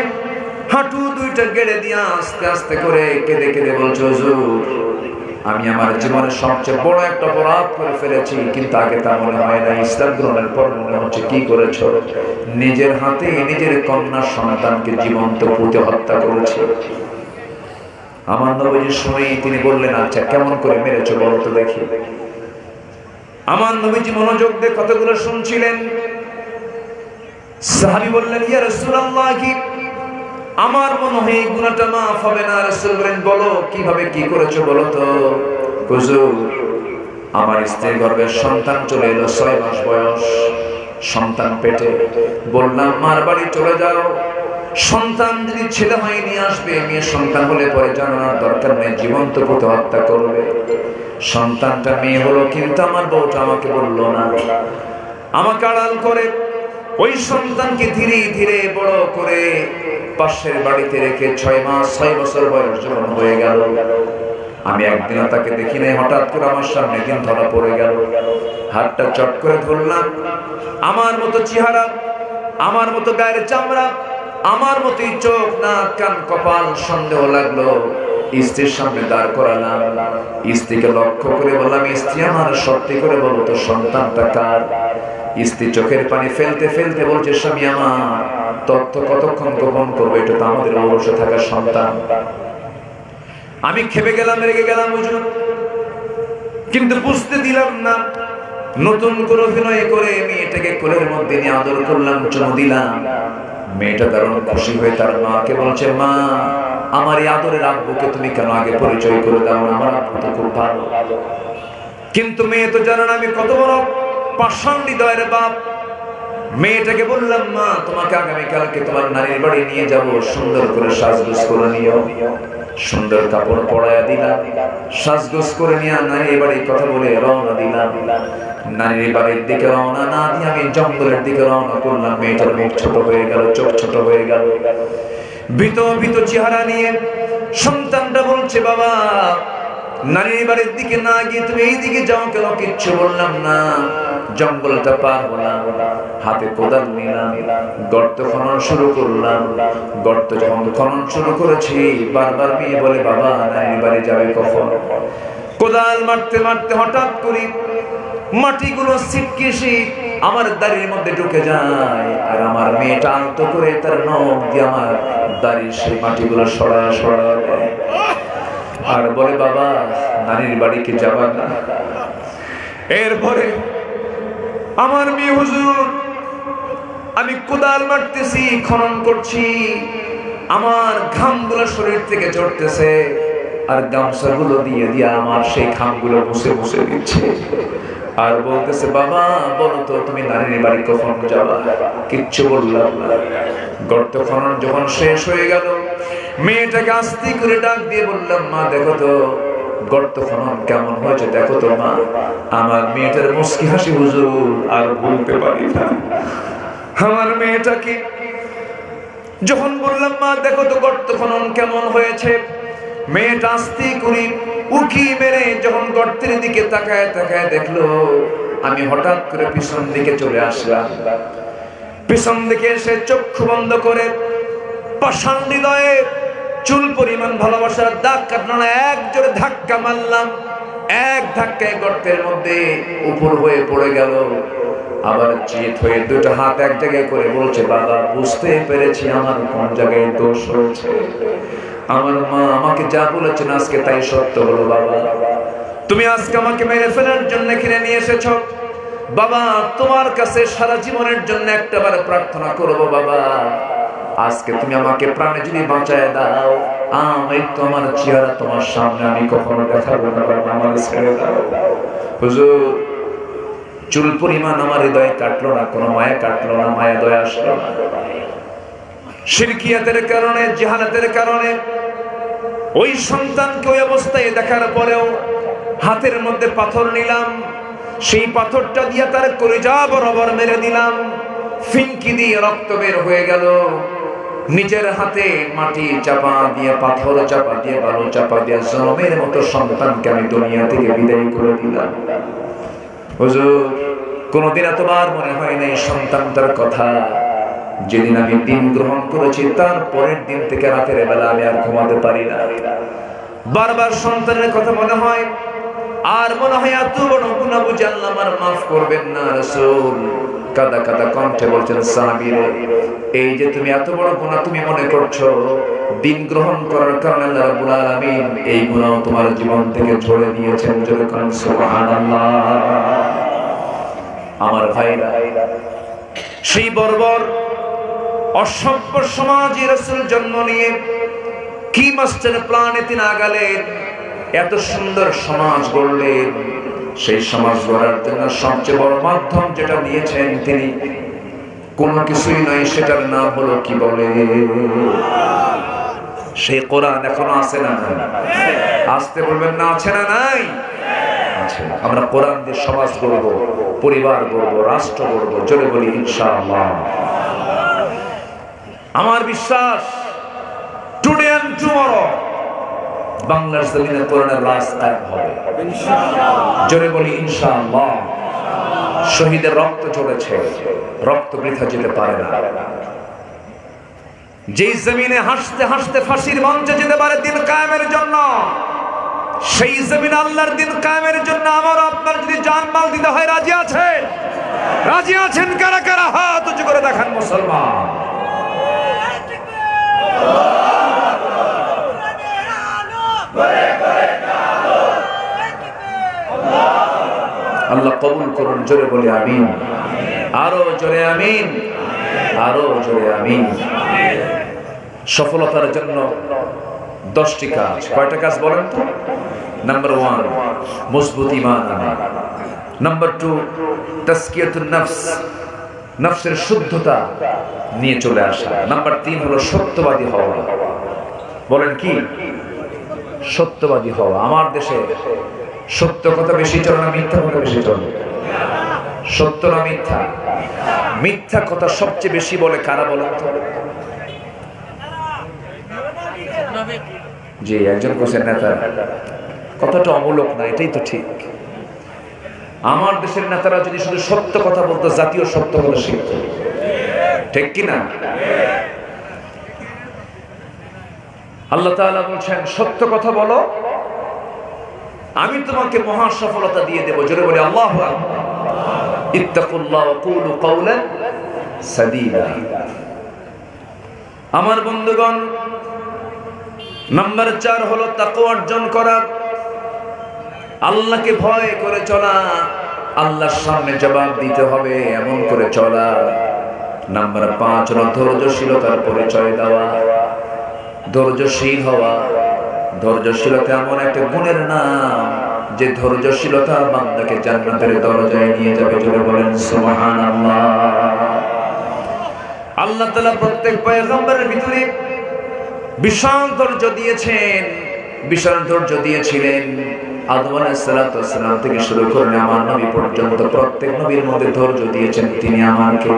হাঁটু দুইটা গেড়ে দিয়ে আস্তে আস্তে করে কেঁদে কেঁদে বলছে, হুজুর, আমি আমার জীবনের সবচেয়ে বড় একটা অপরাধ করে ফেলেছি, কিন্তু আগে তা মনে হয় না। ইসলাম গ্রহণের পর মনে হচ্ছে। কি করেছো? নিজের হাতে নিজের কন্যা সন্তানকে জীবন্ত পুঁতে হত্যা করেছে। আমার নবীজি শুনেই তিনি বললেন, আচ্ছা, কেমন করে মেরেছো বলো তো দেখি। আমার নবীজি মনোযোগ দিয়ে কতগুলো শুনছিলেন। সাহাবী বললেন, ইয়া রাসূলুল্লাহ, কি আমার মনে হয় এই গুনাহটা মাফ হবে না? রাসূল বলেন, বলো কিভাবে, কি করেছো বলো তো। হুজুর, আমার স্ত্রীর গর্ভে সন্তান চলে এলো, 6 মাস বয়স, সন্তান পেটে। বললাম, মার বাড়ি চলে যাও, সন্তান যদি ছেলে হয় নিয়ে আসবে, মেয়ে সন্তান হলে পরে জানানোর দরকার নেই, জীবন্ত পুঁতে হত্যা করবে। সন্তানটা মেয়ে হলো, কিন্তু আমার বউটা আমাকে বললো না, আমাকে আড়াল করে ওই সন্তানকে ধীরে ধীরে বড় করে পাশের বাড়িতে রেখে 6 বছর বয়স যখন হয়ে গেল, আমি একদিনও তাকে দেখি নাই। হঠাৎ করে আমার সামনে দিন ধরা পড়ে গেল। হাতটা চট করে ধরলাম। আমার মতো চেহারা, আমার মতো গায়ের চামড়া, আমার মতোই চোখ, নাক, কান, কপাল। সন্দেহ লাগলো। স্ত্রীর সামনে দাঁড় করালাম। স্ত্রীকে লক্ষ্য করে বললাম, স্ত্রী আমার, সত্যি করে বলো তো সন্তানটা কার? স্ত্রী চোখের পানি ফেলতে ফেলতে বলছে, স্বামী আমার, তথ্য কতক্ষণ গোপন করবো? এটা তো আমাদের ঔরসে থাকা সন্তান। আমি খেপে গেলাম, রেগে গেলাম হুজুর, কিন্তু বুঝতে দিলাম না। নতুন করে অভিনয় করে মেয়েটাকে কোলের মধ্যে নিয়ে আদর করলাম, চুমু দিলাম। মেয়েটা দারুণ খুশি হয়ে তার মাকে বলছে, মা, আমার এই আদরের আব্বুকে তুমি কেন আগে পরিচয় করে দাও না? আমার আব্বু তো খুব ভালো। কিন্তু মেয়ে তো জানে না আমি কত বড় পাষাণ হৃদয়ের বাপ। মেয়েটাকে বললাম, মা, তোমাকে আগামীকালকে তোমার নানির বাড়ি নিয়ে যাব, সুন্দর করে সাজগোজ করে নিও। সুন্দর কাপড় পরায়া দিলাম, সাজগোজ করে নিয়ে নানির বাড়ির কথা বলে রওনা দিলাম। নানির বাড়ির দিকে রওনা না দিয়ে আমি জঙ্গলের দিকে রওনা করলাম। মেয়েটার মুখ ছোট হয়ে গেল, চোখ ছোট হয়ে গেল, ভীত ভীত চেহারা নিয়ে। সন্তানটা বলছে, বাবা, নানির বাড়ির দিকে না গিয়ে তুমি এই দিকে যাও কেন? কিচ্ছু বললাম না। জঙ্গলটা পার হলাম, হাতে কোদাল নিলাম, গর্ত খনন শুরু করলাম। গর্ত যখন খনন শুরু করেছি, বারবার মেয়ে বলে, বাবা, নানির বাড়ি যাবে কখন? কোদাল মারতে মারতে হঠাৎ করে মাটিগুলো ছিটকে এসে আমার দাড়ির মধ্যে ঢুকে যায়, আর আমার মেয়েটা আলতো করে তার নখ দিয়ে আমার দাড়ির সেই মাটিগুলো সরায় সরায় দেয়, আর বলে, বাবা, নানির বাড়ি কি যাবা না? এরপরে আমার মেয়ে হুজুর আমি কোদাল মারতেছি, খনন করছি, আমার ঘামগুলো শরীর থেকে ঝরতেছে, আর গামছাগুলো দিয়ে দিয়ে আমার সেই ঘামগুলো মুছে মুছে দিচ্ছে, আর বলতেছে বাবা বলো তো তুমি নানির বাড়ি কখন যাবা? কিচ্ছু বললাম না। গর্ত খনন যখন শেষ হয়ে গেল, মেয়েটাকে আস্তে করে ডাক দিয়ে বললাম মা দেখো তো গর্ত খনন কেমন হয়েছে, দেখো তো মা। আমার মেয়েটার মুস্কি হাসি হুজুর আর বলতে পারি না। আমার মেয়েটাকে যখন বললাম মা দেখো তো গর্ত খনন কেমন হয়েছে, মেয়েটা আস্তে করে উকি মেরে যখন গর্তের দিকে তাকায় তাকায় দেখলো আমি হঠাৎ করে পিছন দিকে চলে আসলাম। পিছন দিকে এসে চক্ষু বন্ধ করে পাষাণ হৃদয়ে চুল পরিমাণ ভালোবাসার দাগ কাটনা এক জোরে ধাক্কা মারলাম। এক ধাক্কায় গর্তের মধ্যে উপর হয়ে পড়ে গেল। আবার চিত হয়ে দুটো হাত এক জায়গায় করে বলছে বাবা বুঝতে পেরেছি আমার কোন জায়গায় দোষ হয়েছে। আমার মা আমাকে যা বলেছেন আজকে তাই সত্য হলো। বাবা তুমি আজকে আমাকে মেরে ফেলার জন্য কিনে নিয়ে এসেছো। বাবা তোমার কাছে সারা জীবনের জন্য একটাবার প্রার্থনা করব বাবা, আজকে তুমি আমাকে প্রাণে যদি বাঁচায় দাও, আমি তোমার চেহারা তোমার সামনে আমি কখনো দেখাবো না বাবা, আমার ছেড়ে দাও। হুজুর চুল পরিমাণ আমার হৃদয়ে কাটলো না, কোনো মায়া কাটলো না, মায়া দয়া আসলো না। শিরকিয়াতের কারণে, জাহালাতের কারণে ওই সন্তানকে ওই অবস্থায় দেখার পরেও হাতের মধ্যে পাথর নিলাম, সেই পাথরটা দিয়ে তার কলিজা বরাবর মেরে দিলাম, ফিনকি দিয়ে রক্ত বের হয়ে গেল। নিজের হাতে মাটি চাপা দিয়ে, পাথর চাপা দিয়ে, বালু চাপা দিয়ে জনমের মতো সন্তানকে আমি দুনিয়া থেকে বিদায় করে দিলাম। হুজুর কোনদিন এতবার মনে হয় না এই সন্তানটার কথা। যেদিন আমি দিন গ্রহণ করেছি তার পরের দিন থেকে রাতের বেলা আমি আর ঘুমাতে পারি না। বারবার সন্তানের কথা মনে হয়, আর মনে হয় এত বড় গুনাহ বুঝি আল্লাহ আমার মাফ করবেন না। রাসূল কাদা কাদা কণ্ঠে বলছেন সাহাবীরে, এই যে তুমি এত বড় গুনাহ তুমি মনে করছো, দিন গ্রহণ করার কারণে আল্লাহ রাব্বুল আলামিন এই গুনাহ তোমার জীবন থেকে ঝেড়ে দিয়েছেন। জোরে কোন সুবহানাল্লাহ। আমার ভাইরা, সেই বর্বর অসভ্য সমাজে রাসূল জন্ম নিয়ে কি মাস্টার প্ল্যানে তিনি আগালেন, এত সুন্দর সমাজ গড়লেন। সেই সমাজ গড়ার জন্য সবচেয়ে বড় মাধ্যম যেটা নিয়েছেন তিনি, কোনো কিছুই নয়, সেটার নাম হলো কি বলে, সেই কোরআন এখনো আছে না নাই? আসতে বলবেন না আছে না নাই? আছে। আমরা কোরআন দিয়ে সমাজ গড়ব, পরিবার গড়ব, রাষ্ট্র গড়ব। জোরে বলি ইনশাআল্লাহ। আমার বিশ্বাস টুডে এন্ড টুমরো বাংলার জমিনে কোরআনের রাজ কায়েম হবে ইনশাআল্লাহ। জোরে বলি ইনশাআল্লাহ। শহীদের রক্ত ঝরেছে, রক্ত বৃথা যেতে পারে না। যেই জমিনে হাসতে হাসতে ফাঁসির মঞ্চে যেতে পারে দিন কায়েমের জন্য, সেই জমিনে আল্লাহর দিন কায়েমের জন্য আমার আপনার যদি জানমাল দিতে হয়, রাজি আছেন? রাজি আছেন কারা কারা? হাত উঁচু করে দেখান মুসলমান। আল্লাহ কবুল করুন। জোরে বলি আমিন। আরো জোরে আমিন, আরো জোরে আমিন। সফলতার জন্য 10টি কাজ। কয়টা কাজ বলেন তো? নাম্বার 1 মজবুত ঈমান আনা। নাম্বার 2 তাসকিয়াতুন নফস, নফসের শুদ্ধতা নিয়ে চলে আসা। নাম্বার 3 হলো সত্যবাদী হওয়া। বলেন কি? সত্যবাদী হওয়া। আমার দেশে সত্য কথা বেশি চলে না মিথ্যা কথা বেশি চলে? সত্য না মিথ্যা? মিথ্যা কথা সবচেয়ে বেশি বলে কারা বলেন তো? জি, একজন কোচের নেতা। কথাটা অমূলক না, এটাই তো ঠিক। আমার দেশের নেতারা যদি শুধু সত্য কথা বলতো, জাতীয় সত্য কথা শিখত। ঠিক কিনা? আল্লাহ তাআলা বলছেন সত্য কথা বলো, আমি তোমাকে মহা সফলতা দিয়ে দেব। জোরে বলি আল্লাহু আকবার। ইত্তাকুল্লাহ ওয়া কুলু কাওলান সাদীদা। আমার বন্ধুগণ, নাম্বার 4 হলো তাকওয়া অর্জন করা, আল্লাহকে ভয় করে চলা, আল্লাহর সামনে জবাব দিতে হবে এমন করে চলা। নাম্বার 5 হলো ধৈর্যশীলতার পরিচয় দেওয়া। ধৈর্যশীল হওয়া, ধৈর্যশীলতা এমন একটা গুণের নাম যে ধৈর্যশীলতা বান্দাকে জান্নাতের দরজায় নিয়ে যাবে। জোরে বলেন সুবহানাল্লাহ। আল্লাহ তাআলা প্রত্যেক পয়গম্বরের ভিতরে বিশাল ধৈর্য দিয়েছেন, বিশাল ধৈর্য দিয়েছিলেন। আদম আলাইহিস সালাতু ওয়াস সালাম থেকে শুরু করে আমার নবী পর্যন্ত প্রত্যেক নবীর মধ্যে ধৈর্য দিয়েছেন তিনি আমাকে।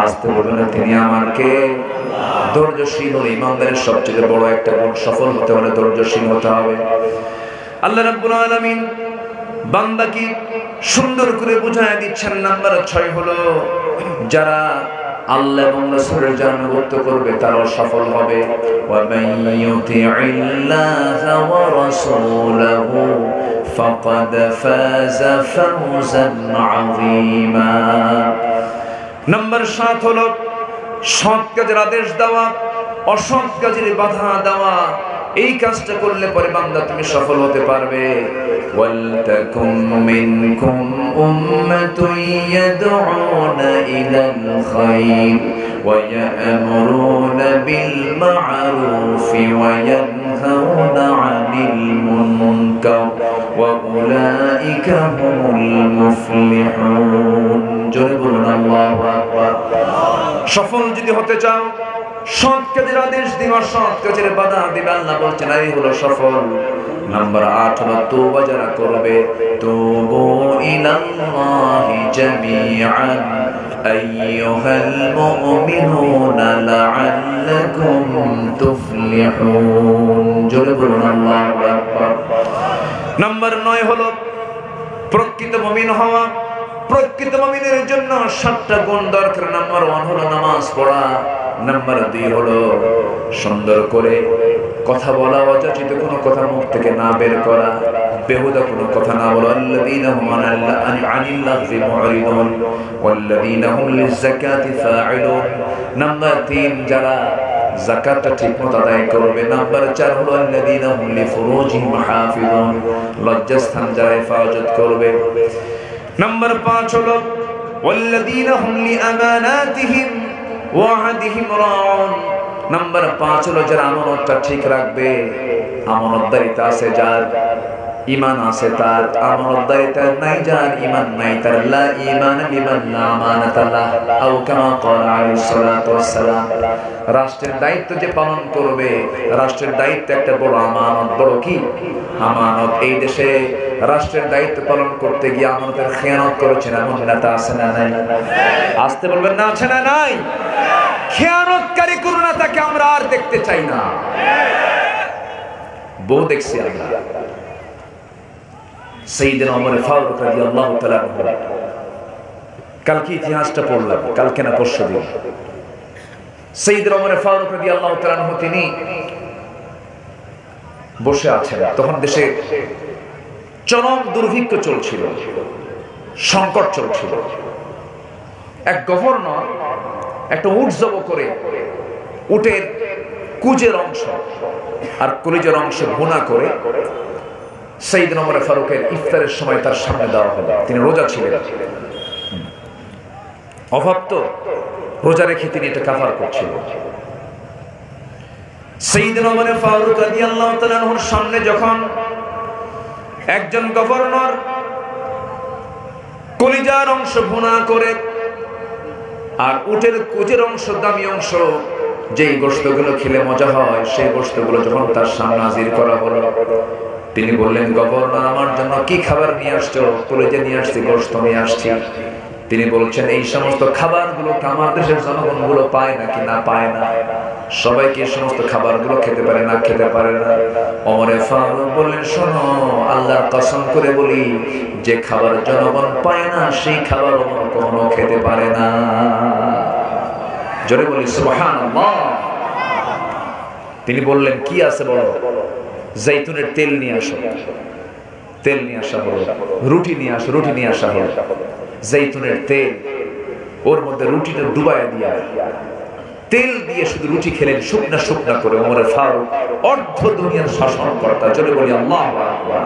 আসতে বলবেন তিনি আমাকে। ধৈর্যশীল হলে ইমানদারের সবচেয়ে বড় একটা গুণ, সফল হতে হলে ধৈর্যশীল হতে হবে। আল্লাহ রাব্বুল আলামিন বান্দাকে সুন্দর করে বুঝায় দিচ্ছেন। নাম্বার 6 হলো যারা আল্লাহ এবং রাসূলের জানানুগত্য করবে তারাও সফল হবে। ওয়া মান ইউতি'ইল্লাহা ওয়া রাসূলাহু ফাকাদ ফাযা ফাওজান আযীমা। নাম্বার 7 হলো সৎ কাজের আদেশ দেওয়া, অসৎ কাজের বাধা দেওয়া। এই কাজটা করলে পরে বান্দা তুমি সফল হতে পারবে। ওয়াল তাকুম মিনকুম উম্মাতুন ইয়াদউনা ইলাল খায়র ওয়া ইয়া'মুরুনা বিল মা'রুফি ওয়া ইয়ানহাউনা 'আনিল মুনকার ওয়া উলাইকা হুমুল মুফলিহুন। জোরে বলুন আল্লাহু আকবার। সফল যদি হতে চাও, সৎ কাজের আদেশ দিবা, সৎ কাজের বাধা দিবা। আল্লাহ বলছেন এই হলো সফল। নাম্বার 8 হলো তওবা যারা করবে, তুবু ইলাল্লাহি জামিআন আইয়ুহাল মুমিনুনা লাআল্লাকুম তুফলিহুন। জোরে বলুন আল্লাহু আকবার। নাম্বার 9 হলো প্রকৃত মুমিন হওয়া। প্রকৃত মুমিনের জন্য 7টা গুণ দরকার। নাম্বার 1 হলো নামাজ পড়া। নাম্বার 2 হলো সুন্দর করে কথা বলা, অযাচিত কোনো কথা মুখ থেকে না বের করা, বেহুদা কোনো কথা না বলা। আল্লাযীনা হুম আনিল লাগযি মু'রিদুন ওয়াল্লাযীনা হুম লিয-যাকাতি ফাa'িলুন। নাম্বার 3 যারা যাকাতটা ঠিকমতো আদায় করবে। নাম্বার 4 হলো আল্লাযীনা হুম লিফুরুজিহিম হাফিজুন, লজ্জাস্থান যারা হেফাজত করবে। নাম্বার 5 হলো ওয়াল্লাযীনা হুম লিআমানাতিহিম ওয়া আহদিহিম রাউন। নাম্বার 5 হলো যারা আমানতটা ঠিক রাখবে। আমানতদারিতা আছে যার, ঈমান আছে তার। আমানতদারিতা নাই যার, ঈমান নাই তার। লা ঈমানা লিমান লা আমানাতা লাহ, আও কামা ক্বালা আলাইহিস সালাতু ওয়াস সালাম। রাষ্ট্রের দায়িত্ব যে পালন করবে, রাষ্ট্রের দায়িত্ব একটা বড় আমানত। বড় কি আমানত। এই দেশে রাষ্ট্রের দায়িত্ব পালন করতে গিয়ে আমানতের খেয়ানত করেছেন এমন নেতা আছে না নাই? আসতে বলবেন না আছে না নাই? খেয়ানতকারী কোন নেতাকে আমরা আর দেখতে চাই না। বহু দেখছি আমরা। সাইয়েদনা ওমর ফারুক রাদিয়াল্লাহু তাআলা আনহু, কালকে ইতিহাসটা পড়লাম, কালকে না পরশুদিন। সাইয়েদনা ওমর ফারুক রাদিয়াল্লাহু তাআলা আনহু তিনি বসে আছেন। তখন দেশে চরম দুর্ভিক্ষ চলছিল, সংকট চলছিল। এক গভর্নর একটা উট জব করে উটের কুজের অংশ আর কলিজের অংশ ভুনা করে সাইয়েদনা ওমর ফারুকের ইফতারের সময় তার সামনে দেওয়া হলো। তিনি রোজা ছিলেন, অভাব তো, রোজা রেখে তিনি এটা কাফার করছিলেন। সাইয়েদনা ওমর ফারুক রাদিয়াল্লাহু তাআলা আনহুর সামনে যখন একজন গভর্নর কলিজার অংশ ভুনা করে আর উটের কুজের অংশ, দামি অংশ, যেই গোশতগুলো খেলে মজা হয়, সেই গোশতগুলো যখন তার সামনে হাজির করা হলো, তিনি বললেন, গভর্নর আমার জন্য কি খাবার নিয়ে আসছো? কলিজা নিয়ে আসছি, গোশত নিয়ে আসছি। তিনি বলছেন, এই সমস্ত খাবারগুলো আমার দেশের জনগণগুলো পায় নাকি না পায় না? সবাই কি এই সমস্ত খাবারগুলো খেতে পারে না খেতে পারে না? ওমর ফারুক বললেন, শোনো, আল্লাহর কসম করে বলি, যে খাবার জনগণ পায় না সেই খাবার ওমর কখনো খেতে পারে না। জোরে বলি সুবহানাল্লাহ। তিনি বললেন, কি আছে বলো? জৈতুনের তেল নিয়ে আসো। তেল নিয়ে আসা হলো। রুটি নিয়ে আসো। রুটি নিয়ে আসা হলো। জৈতুনের তেল, ওর মধ্যে রুটিটা ডুবাইয়া দিয়া তেল দিয়ে শুধু রুটি খেলেন, শুকনা শুকনা করে। ওমর ফারুক অর্ধ দুনিয়ার শাসনকর্তা। জোরে বলি আল্লাহু আকবার।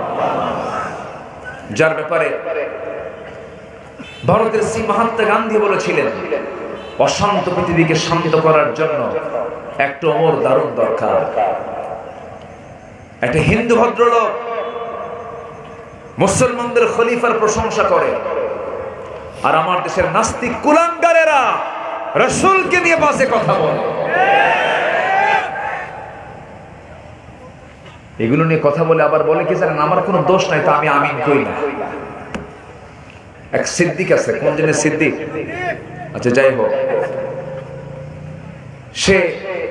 যার ব্যাপারে ভারতের শ্রী মহাত্মা গান্ধী বলেছিলেন, অশান্ত পৃথিবীকে শান্ত করার জন্য একটা ওমর দারুণ দরকার। একটা হিন্দু ভদ্রলোক মুসলমানদের খলিফার প্রশংসা করে, আর আমার দেশের নাস্তিক কুলাঙ্গারেরা রাসূলকে নিয়ে বাজে কথা বলে। এগুলো নিয়ে কথা বলে আবার বলে কি জানেন, আমার কোনো দোষ নাই, তা আমি আমিন কই না। এক সিদ্দিক আছে, কোন জনের সিদ্দিক, আচ্ছা যাই হোক, সে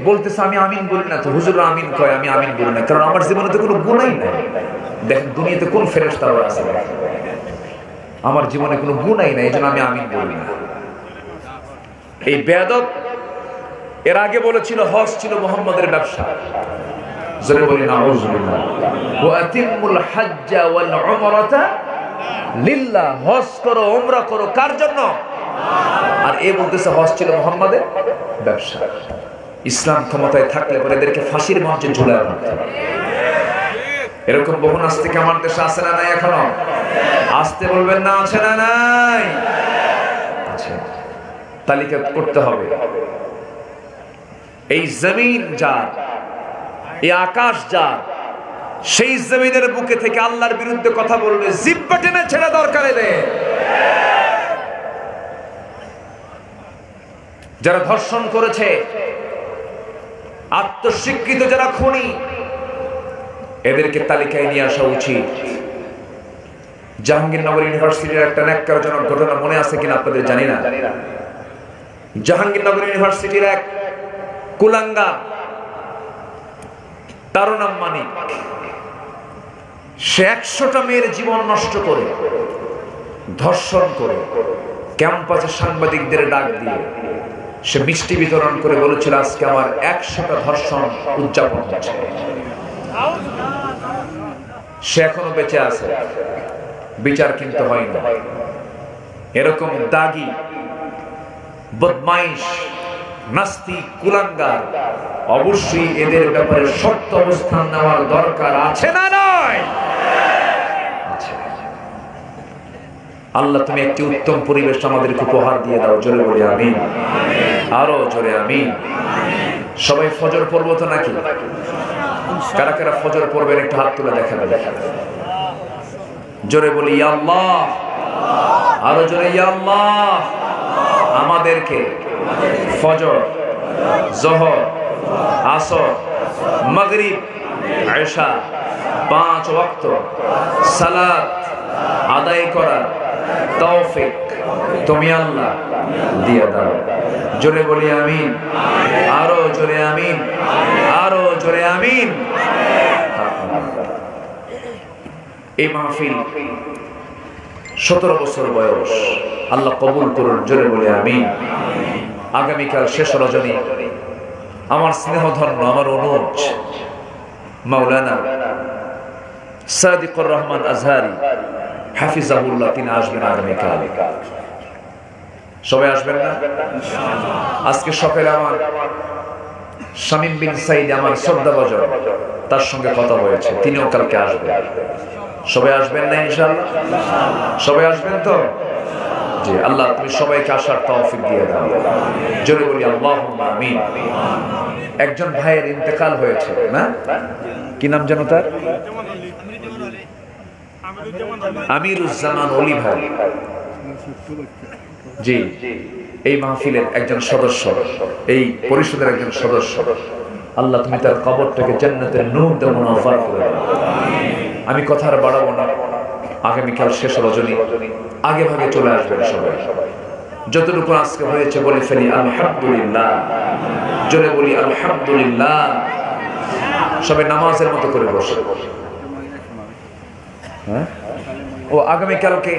বলতেছে আমি আমিন বলি না, তো হুজুর আমিন কয়, আমি আমিন বলি না, কারণ আমার জীবনে তো কোনো গুনাই নাই। দেখেন দুনিয়াতে কোন ফেরেশতারা আছে, আমার জীবনে কোনো গুনাই নাই, এজন্য আমি আমিন বলি না। এই বেয়াদব এর আগে বলেছিল হজ ছিল মুহাম্মাদের ব্যবসা। জোরে বলি নাউযুবিল্লাহ। ওয়া আতিমুল হজ্জ ওয়াল উমরাতা লিল্লাহ, হজ করো উমরা করো কার জন্য? আর এ বলতেছে হজ ছিল মুহাম্মাদের ব্যবসা। ইসলাম ক্ষমতায় থাকলে পরে এদেরকে ফাঁসির মঞ্চে ঝুলায় রাখতে হবে। এরকম বহু নাস্তিক আমার দেশে আছে না নাই? এখনো আসতে বলবেন না, আছে না নাই? আচ্ছা, তালিকা করতে হবে। এই জমিন যার, এই আকাশ যার, সেই জমিনের বুকে থেকে আল্লাহর বিরুদ্ধে কথা বলবে জিহ্বা টেনে ছেড়ে দরকার এদের। যারা ধর্ষণ করেছে, আত্মস্বীকৃত যারা খুনি, এদেরকে তালিকায় নিয়ে আসা উচিত। জাহাঙ্গীরনগর ইউনিভার্সিটির একটা ন্যাক্কারজনক ঘটনা মনে আছে কিনা আপনাদের জানি না। জাহাঙ্গীরনগর ইউনিভার্সিটির এক কুলাঙ্গা, তার নাম মানিক, সে 100টা মেয়ের জীবন নষ্ট করে, ধর্ষণ করে, ক্যাম্পাসে সাংবাদিকদের ডাক দিয়ে সে মিষ্টি বিতরণ করে বলেছিল আজকে আমার 100টা ধর্ষণ উদযাপন হচ্ছে। সে এখনো বেঁচে আছে, বিচার কিন্তু হয় না। এরকম দাগী, বদমাইশ, নাস্তিক, কুলাঙ্গার, অবশ্যই এদের ব্যাপারে শক্ত অবস্থান নেওয়ার দরকার আছে না নয়? আল্লাহ তুমি একটি উত্তম পরিবেশ আমাদেরকে উপহার দিয়ে দাও। জোরে বলি আমিন, আরো জোরে আমিন। সবাই ফজর পড়ব তো নাকি? কারা কারা ফজর পড়বেন একটু হাত তুলে দেখাবে। জোরে বলি ইয়া আল্লাহ, আরো জোরে ইয়া আল্লাহ। আমাদেরকে ফজর, যোহর, আসর, মাগরিব, ইশা 5 ওয়াক্ত সালাত আদায় করার তৌফিক তুমি আল্লাহ দিয়ে দাও। জোরে বলি আমিন, আরো জোরে আমিন, আরো জোরে আমিন। এই মাহফিল 17 বছর বয়স, আল্লাহ কবুল করুন। জোরে বলি আমিন। আগামীকাল শেষ রজনী আমার স্নেহধন্য, আমার অনুজ মাওলানা সাদিকুর রহমান আজহারি হাফিজাহুল্লাহ, তিনি আসবেন আগামীকাল। সবাই আসবেন না? আজকে সকালে আমার শামীম বিন সাইদ, আমার শ্রদ্ধাভাজন, তার সঙ্গে কথা হয়েছে, তিনিও কালকে আসবেন। সবাই আসবেন না ইনশাআল্লাহ? সবাই আসবেন তো? জি, আল্লাহ তুমি সবাইকে আসার তৌফিক দিয়ে দাও। জোরে বলি আল্লাহুম্মা আমিন। একজন ভাইয়ের ইন্তেকাল হয়েছে না, কি নাম জানো তার? আমিরুজ্জামান অলি ভাই। জি, এই মাহফিলের একজন সদস্য, এই পরিষদের একজন সদস্য। আল্লাহ তুমি তার কবরটাকে জান্নাতের নূর দিয়ে মুনাফার করে দাও। আমি কথা আর বাড়াবো না। আগামীকাল শেষ রজনী, আগে ভাগে চলে আসবেন সবাই। যতটুকু আজকে হয়েছে বলে ফেলি আলহামদুলিল্লাহ। জোরে বলি আলহামদুলিল্লাহ। সবাই নামাজের মতো করে বসে। হ্যাঁ, ও আগামীকালকে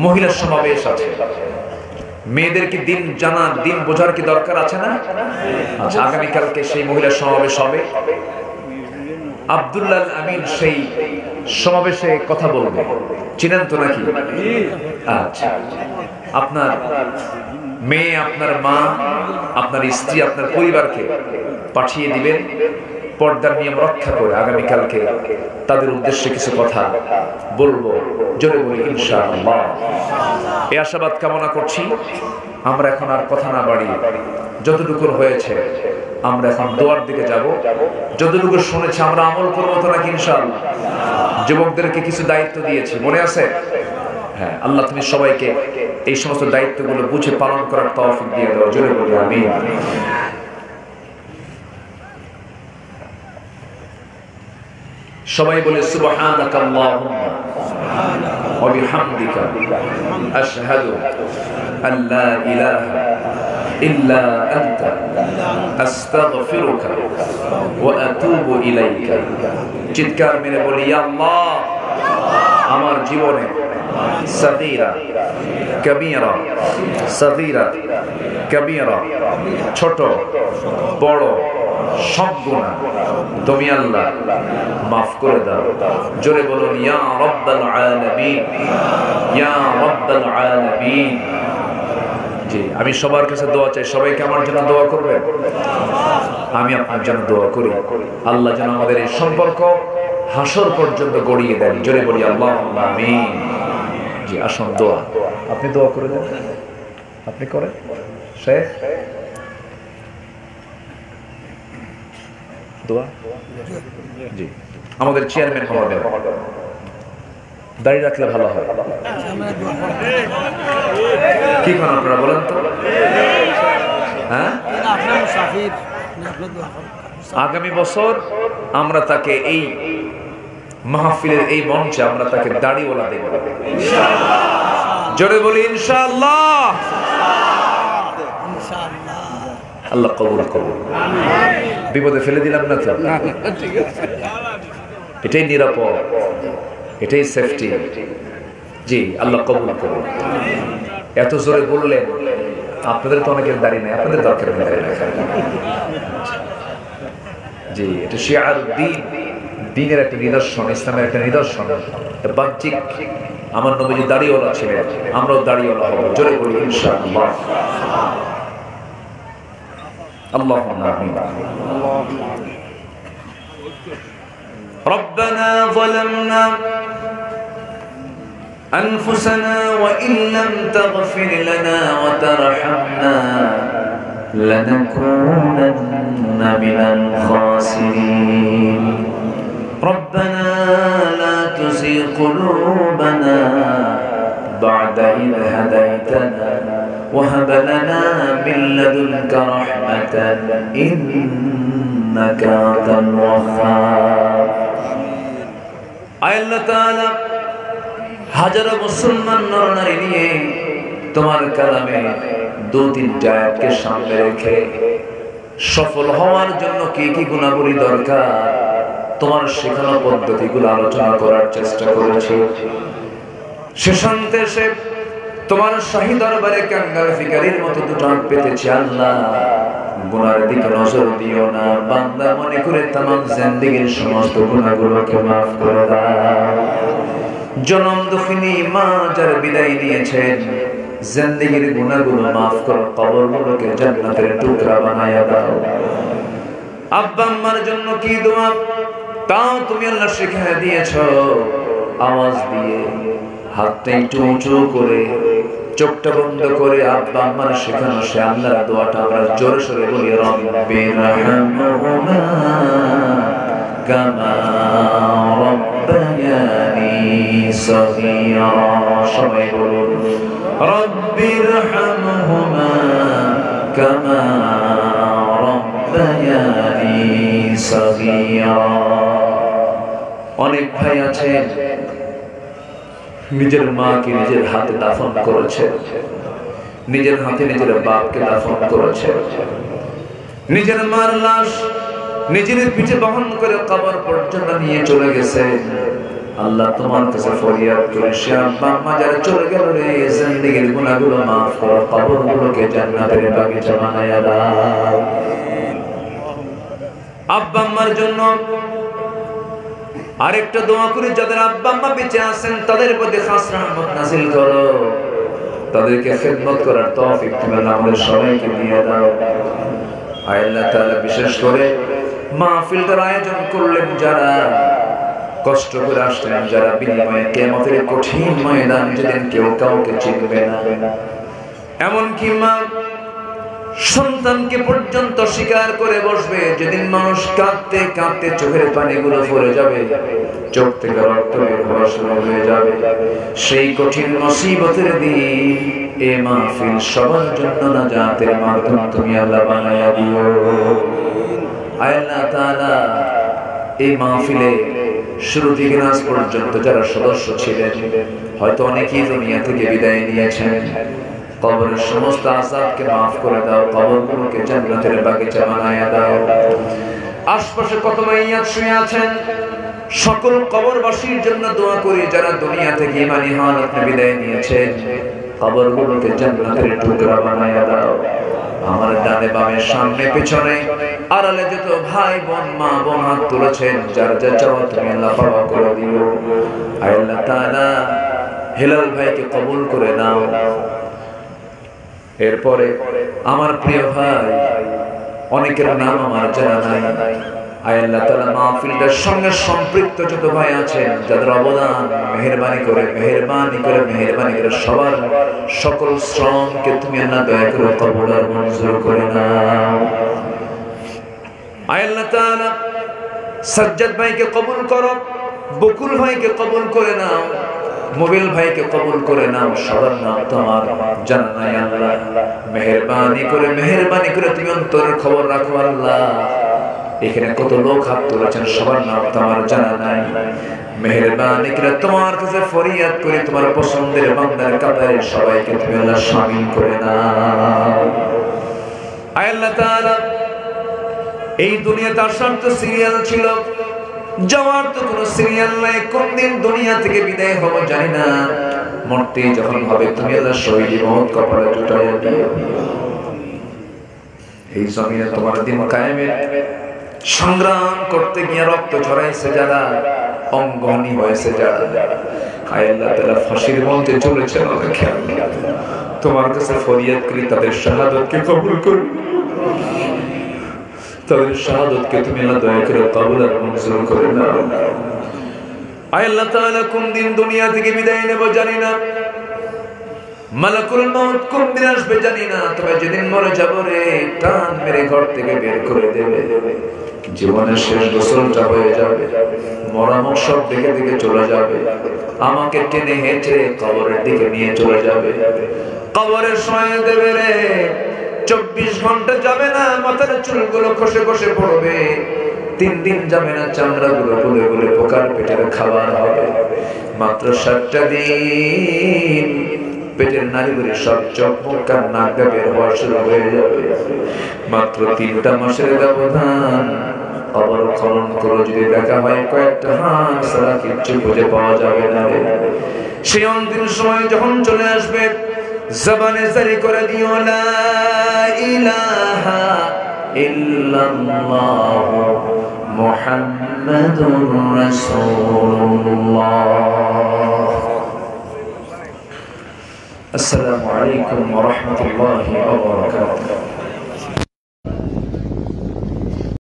মহিলা সমাবেশ আছে। মেয়েদেরকে দিন জানার, দিন বোঝার কি দরকার আছে না? আচ্ছা, আগামীকালকে সেই মহিলা সমাবেশ হবে। আব্দুল্লাহ আমিন সেই সমাবেশে কথা বলবে, চিনেন তো নাকি? আচ্ছা, আপনার মেয়ে, আপনার মা, আপনার স্ত্রী, আপনার পরিবারকে পাঠিয়ে দিবেন। পর্দার নিয়ম রক্ষা করে আগামীকালকে তাদের উদ্দেশ্যে কিছু কথা বলবো, জোরে বলি ইনশাআল্লাহ। এই আশাবাদ কামনা করছি। আমরা এখন আর কথা না বাড়িয়ে যতটুকু হয়েছে আমরা এখন দোয়ার দিকে যাব। যতটুকু শুনেছি আমরা আমল করবো তো নাকি ইনশাআল্লাহ? যুবকদেরকে কিছু দায়িত্ব দিয়েছি, মনে আছে? হ্যাঁ, আল্লাহ তুমি সবাইকে এই সমস্ত দায়িত্বগুলো বুঝে পালন করার তৌফিক দিয়ে দাও, জোরে বলি আমিন। সবাই বলে সুবহানাকা আল্লাহুম্মা ওয়া বিহামদিকা আশহাদু আল্লা ইলাহা ইল্লা আনতা আস্তাগফিরুকা ওয়া আতুবু ইলাইকা। চিৎকার মেরে বলি ইয়া আল্লাহ, আমার জীবনে সগীরা কবীরা, সগীরা কবীরা, ছোট বড় সব গুনাহ তুমি আল্লাহ মাফ করে দাও। জোরে বলুন ইয়া রাব্বাল আলামিন, ইয়া রাব্বাল আলামিন। জি, আমি সবার কাছে দোয়া চাই, সবাইকে আমার জন্য দোয়া করবেন, আমি আপনার জন্য দোয়া করি। আল্লাহ যেন আমাদের এই সম্পর্ক হাসর পর্যন্ত গড়িয়ে দেন, জোরে বলি আল্লাহুম্মা আমিন। জি, আসুন দোয়া, আপনি দোয়া করে দেন, আপনি করেন শেখ দোয়া। জি, আমাদের চেয়ারম্যান মহোদয় দাঁড়িয়ে রাখলে ভালো হয়। কি করেন আপনারা বলেন তো? হ্যাঁ, আগামী বছর আমরা তাকে এই মাহফিলের এই মঞ্চে আমরা তাকে দাড়িওয়ালা দেব, জোরে বলি ইনশাআল্লাহ। আল্লাহ কবুল করুন। বিপদে ফেলে দিলাম না তো? এটাই নিরাপদ, এটাই সেফটি। জি, আল্লাহ কবুল করুন। এত জোরে বললেন, আপনাদের তো অনেকের দাড়ি নেই, আপনাদের দরকার নেই দাড়ি রাখা। জি, এটা শিয়ার দ্বীন, দ্বীনের একটা নিদর্শন, ইসলামের একটা নিদর্শন। বাহ্যিক আমার নবীজি দাড়িওয়ালা ছিলেন, আমরাও দাড়িওয়ালা হব, জোরে বলি ইনশাআল্লাহ। اللهم آمين. ربنا ظلمنا أنفسنا وإن لم تغفر لنا وترحمنا لنكونن من الخاسرين. ربنا لا تزغ قلوبنا بعد إذ هديتنا وهب لنا من لدنك رحمة إنك أنت الوهاب. আল্লাহ তাআলা হাজারো মুসলমান নরনারী নিয়ে তোমার কালামে দু তিনটা আয়াতকে সামনে রেখে সফল হওয়ার জন্য কি কি গুণাবলী দরকার তোমার শেখানো পদ্ধতিগুলো আলোচনা করার চেষ্টা করেছি। শেষান্তে সে তোমার শাহী দরবারে কাঙ্গাল ফিকারির মতো দুটো হাত পেতেছি। আল্লাহ, গুনার দিকে নজর দিও না, বান্দা মনে করে তামাম জিন্দেগীর সমস্ত গুনাহগুলোকে মাফ করে দাও। জনম দুঃখিনী মা যার বিদায় নিয়েছেন, জিন্দেগীর গুনাহগুলো মাফ করো, কবরগুলোকে জান্নাতের টুকরা বানায়া দাও। আব্বা আম্মার জন্য কি দোয়া তাও তুমি আল্লাহ শিখিয়ে দিয়েছো। আওয়াজ দিয়ে হাতটা একটু উঁচু করে চোখটা বন্ধ করে আব্বা আম্মার শেখানো সে আল্লাহর দোয়াটা আমরা জোরে সোরে বলি, রব্বিরহামহুমা কামা রব্বায়ানি সগীরা। সবাই বলুন রব্বিরহামহুমা কামা রব্বায়ানি সগীরা। অনেক ভাই আছে নিজের মাকে নিজের হাতে দাফন করেছে, নিজের হাতে নিজের বাপকে দাফন করেছে, নিজের মার লাশ নিজের পিঠে বহন করে কবর পর্যন্ত নিয়ে চলে গেছে। আল্লাহ তোমার কাছে ফরিয়াদ করি, সে আব্বা আম্মা যারা চলে গেল রে, জিন্দেগীর গুনাহগুলো মাফ করো, কবরগুলোকে জান্নাতের বাগিচা বানায়া দাও। আব্বা আম্মার জন্য আরেকটা দোয়া করে, যাদের আব্বা আম্মা বেঁচে আছেন তাদের প্রতি খাস রহমত নাযিল করো, তাদেরকে খেদমত করার তৌফিক তুমি আমাদের সবাইকে দিয়ে দাও। আল্লাহ তাআলা বিশেষ করে মাহফিলটার আয়োজন করলেন যারা, কষ্ট করে আসলেন যারা, বিনিময়ে কিয়ামতের কঠিন ময়দান যেদিন কেউ কাউকে চিনবে না, এমনকি মা সন্তানকে পর্যন্ত স্বীকার করে বসবে, যেদিন মানুষ কাঁদতে কাঁদতে চোখের পানিগুলো পড়ে যাবে, চোখ থেকে রক্ত বের হওয়া শুরু হয়ে যাবে, সেই কঠিন মুসিবতের দিন এ মাহফিল সবার জন্য নাজাতের মাধ্যম তুমি আল্লাহ বানায়া দিও। আল্লাহ তাআলা এই মাহফিলে শুরু থেকে আজ পর্যন্ত যারা সদস্য ছিলেন, হয়তো অনেকেই দুনিয়া থেকে বিদায় নিয়েছেন, কবরের সমস্ত আযাবকে মাফ করে দাও, কবরগুলোকে জান্নাতের বাগিচা বানায়া দাও। আশপাশে কত মাইয়াত শুয়ে আছেন, সকল কবরবাসীর জন্য দোয়া করি, যারা দুনিয়া থেকে ঈমানি হালাতে বিদায় নিয়েছেন, কবরগুলোকে জান্নাতের টুকরা বানায়া দাও। আমার ডানে বামে সামনে পেছনে আড়ালে যত ভাই বোন মা বোন হাত তুলেছেন, যার যা চাওয়া তুমি আল্লাহ পাওয়া করে দিও। আল্লাহ তাআলা হেলাল ভাইকে কবুল করে নাও। এরপরে আমার প্রিয় ভাই, অনেকের নাম আমার জানা নাই, আল্লাহ তাআলা মাহফিলটার সঙ্গে সম্পৃক্ত যত ভাই আছেন, যাদের অবদান মেহেরবানি করে সবার সকল শ্রমকে তুমি আল্লাহ দয়া করে কবুল আর মঞ্জুর করে নাও। আল্লাহ তাআলা সাজ্জাদ ভাইকে কবুল করো, বকুল ভাইকে কবুল করে নাও, মোবিল ভাইকে কবুল করে নাও। সবার নাম তোমার জানা নাই আল্লাহ, মেহেরবানি করে তুমি অন্তরের খবর রাখো আল্লাহ। এখানে কত লোক হাত তুলেছেন, সবার নাম তোমার জানা নাই, মেহেরবানি করে তোমার কাছে ফরিয়াদ করে তোমার পছন্দের বান্দার কাতারে সবাইকে তুমি আল্লাহ শামিল করে নাও। আল্লাহ তাআলা এই দুনিয়াতে আসার তো সিরিয়াল ছিল, যাওয়ার তো কোনো সিরিয়াল নাই, কোন দিন দুনিয়া থেকে বিদায় হব জানি না, মরতে যখন হবে তুমি আল্লাহ শহীদ মওত কপালে জুটাইয়া দিও। এই জমিনে তোমার দিন কায়েমের সংগ্রাম করতে গিয়ে রক্ত ঝরাইছে যারা, অঙ্গহানি হয়েছে যারা, আল্লাহ তাআলা ফাঁসির মঞ্চে চলেছে, তোমার কাছে ফরিয়াদ করি তাদের শাহাদাতকে কবুল করো, তাদের শাহাদাতকে তুমি আল্লাহ দয়া করে কবুল আর মঞ্জুর করে নাও। আল্লাহ তাআলা কোন দিন দুনিয়া থেকে বিদায় নেব জানি না, মালাকুল মউত কোন দিন আসবে জানি না, তবে যেদিন মরে যাব রে, টান মেরে ঘর থেকে বের করে দেবে, জীবনের শেষ গোসলটা হয়ে যাবে, মরামক সব দেখে দেখে চলে যাবে, আমাকে টেনে হেঁটে কবরের দিকে নিয়ে চলে যাবে। কবরের সময় দেবে রে, 24 ঘন্টা যাবে না, মাথার চুলগুলো খসে খসে পড়বে, 3 দিন যাবে না, চামড়াগুলো গলে গলে পোকার পেটের খাবার হবে, মাত্র 7টা দিন পেটের নাড়িগুলি সব চোখ মুখ আর নাক বের হওয়া শুরু হয়ে যাবে, মাত্র 3টা মাসের ব্যবধান। কবর খনন করে যদি দেখা হয় কয়েকটা হাত ছাড়া কিচ্ছু খুঁজে পাওয়া যাবে না। সেই অন্তিম সময় যখন চলে আসবে, জবানে জারি করে দিও লা ইলাহা ইল্লাল্লাহ মুহাম্মাদুর রাসূলুল্লাহ। আসসালামু আলাইকুম ওয়া রাহমাতুল্লাহি ওয়া বারাকাতুহু।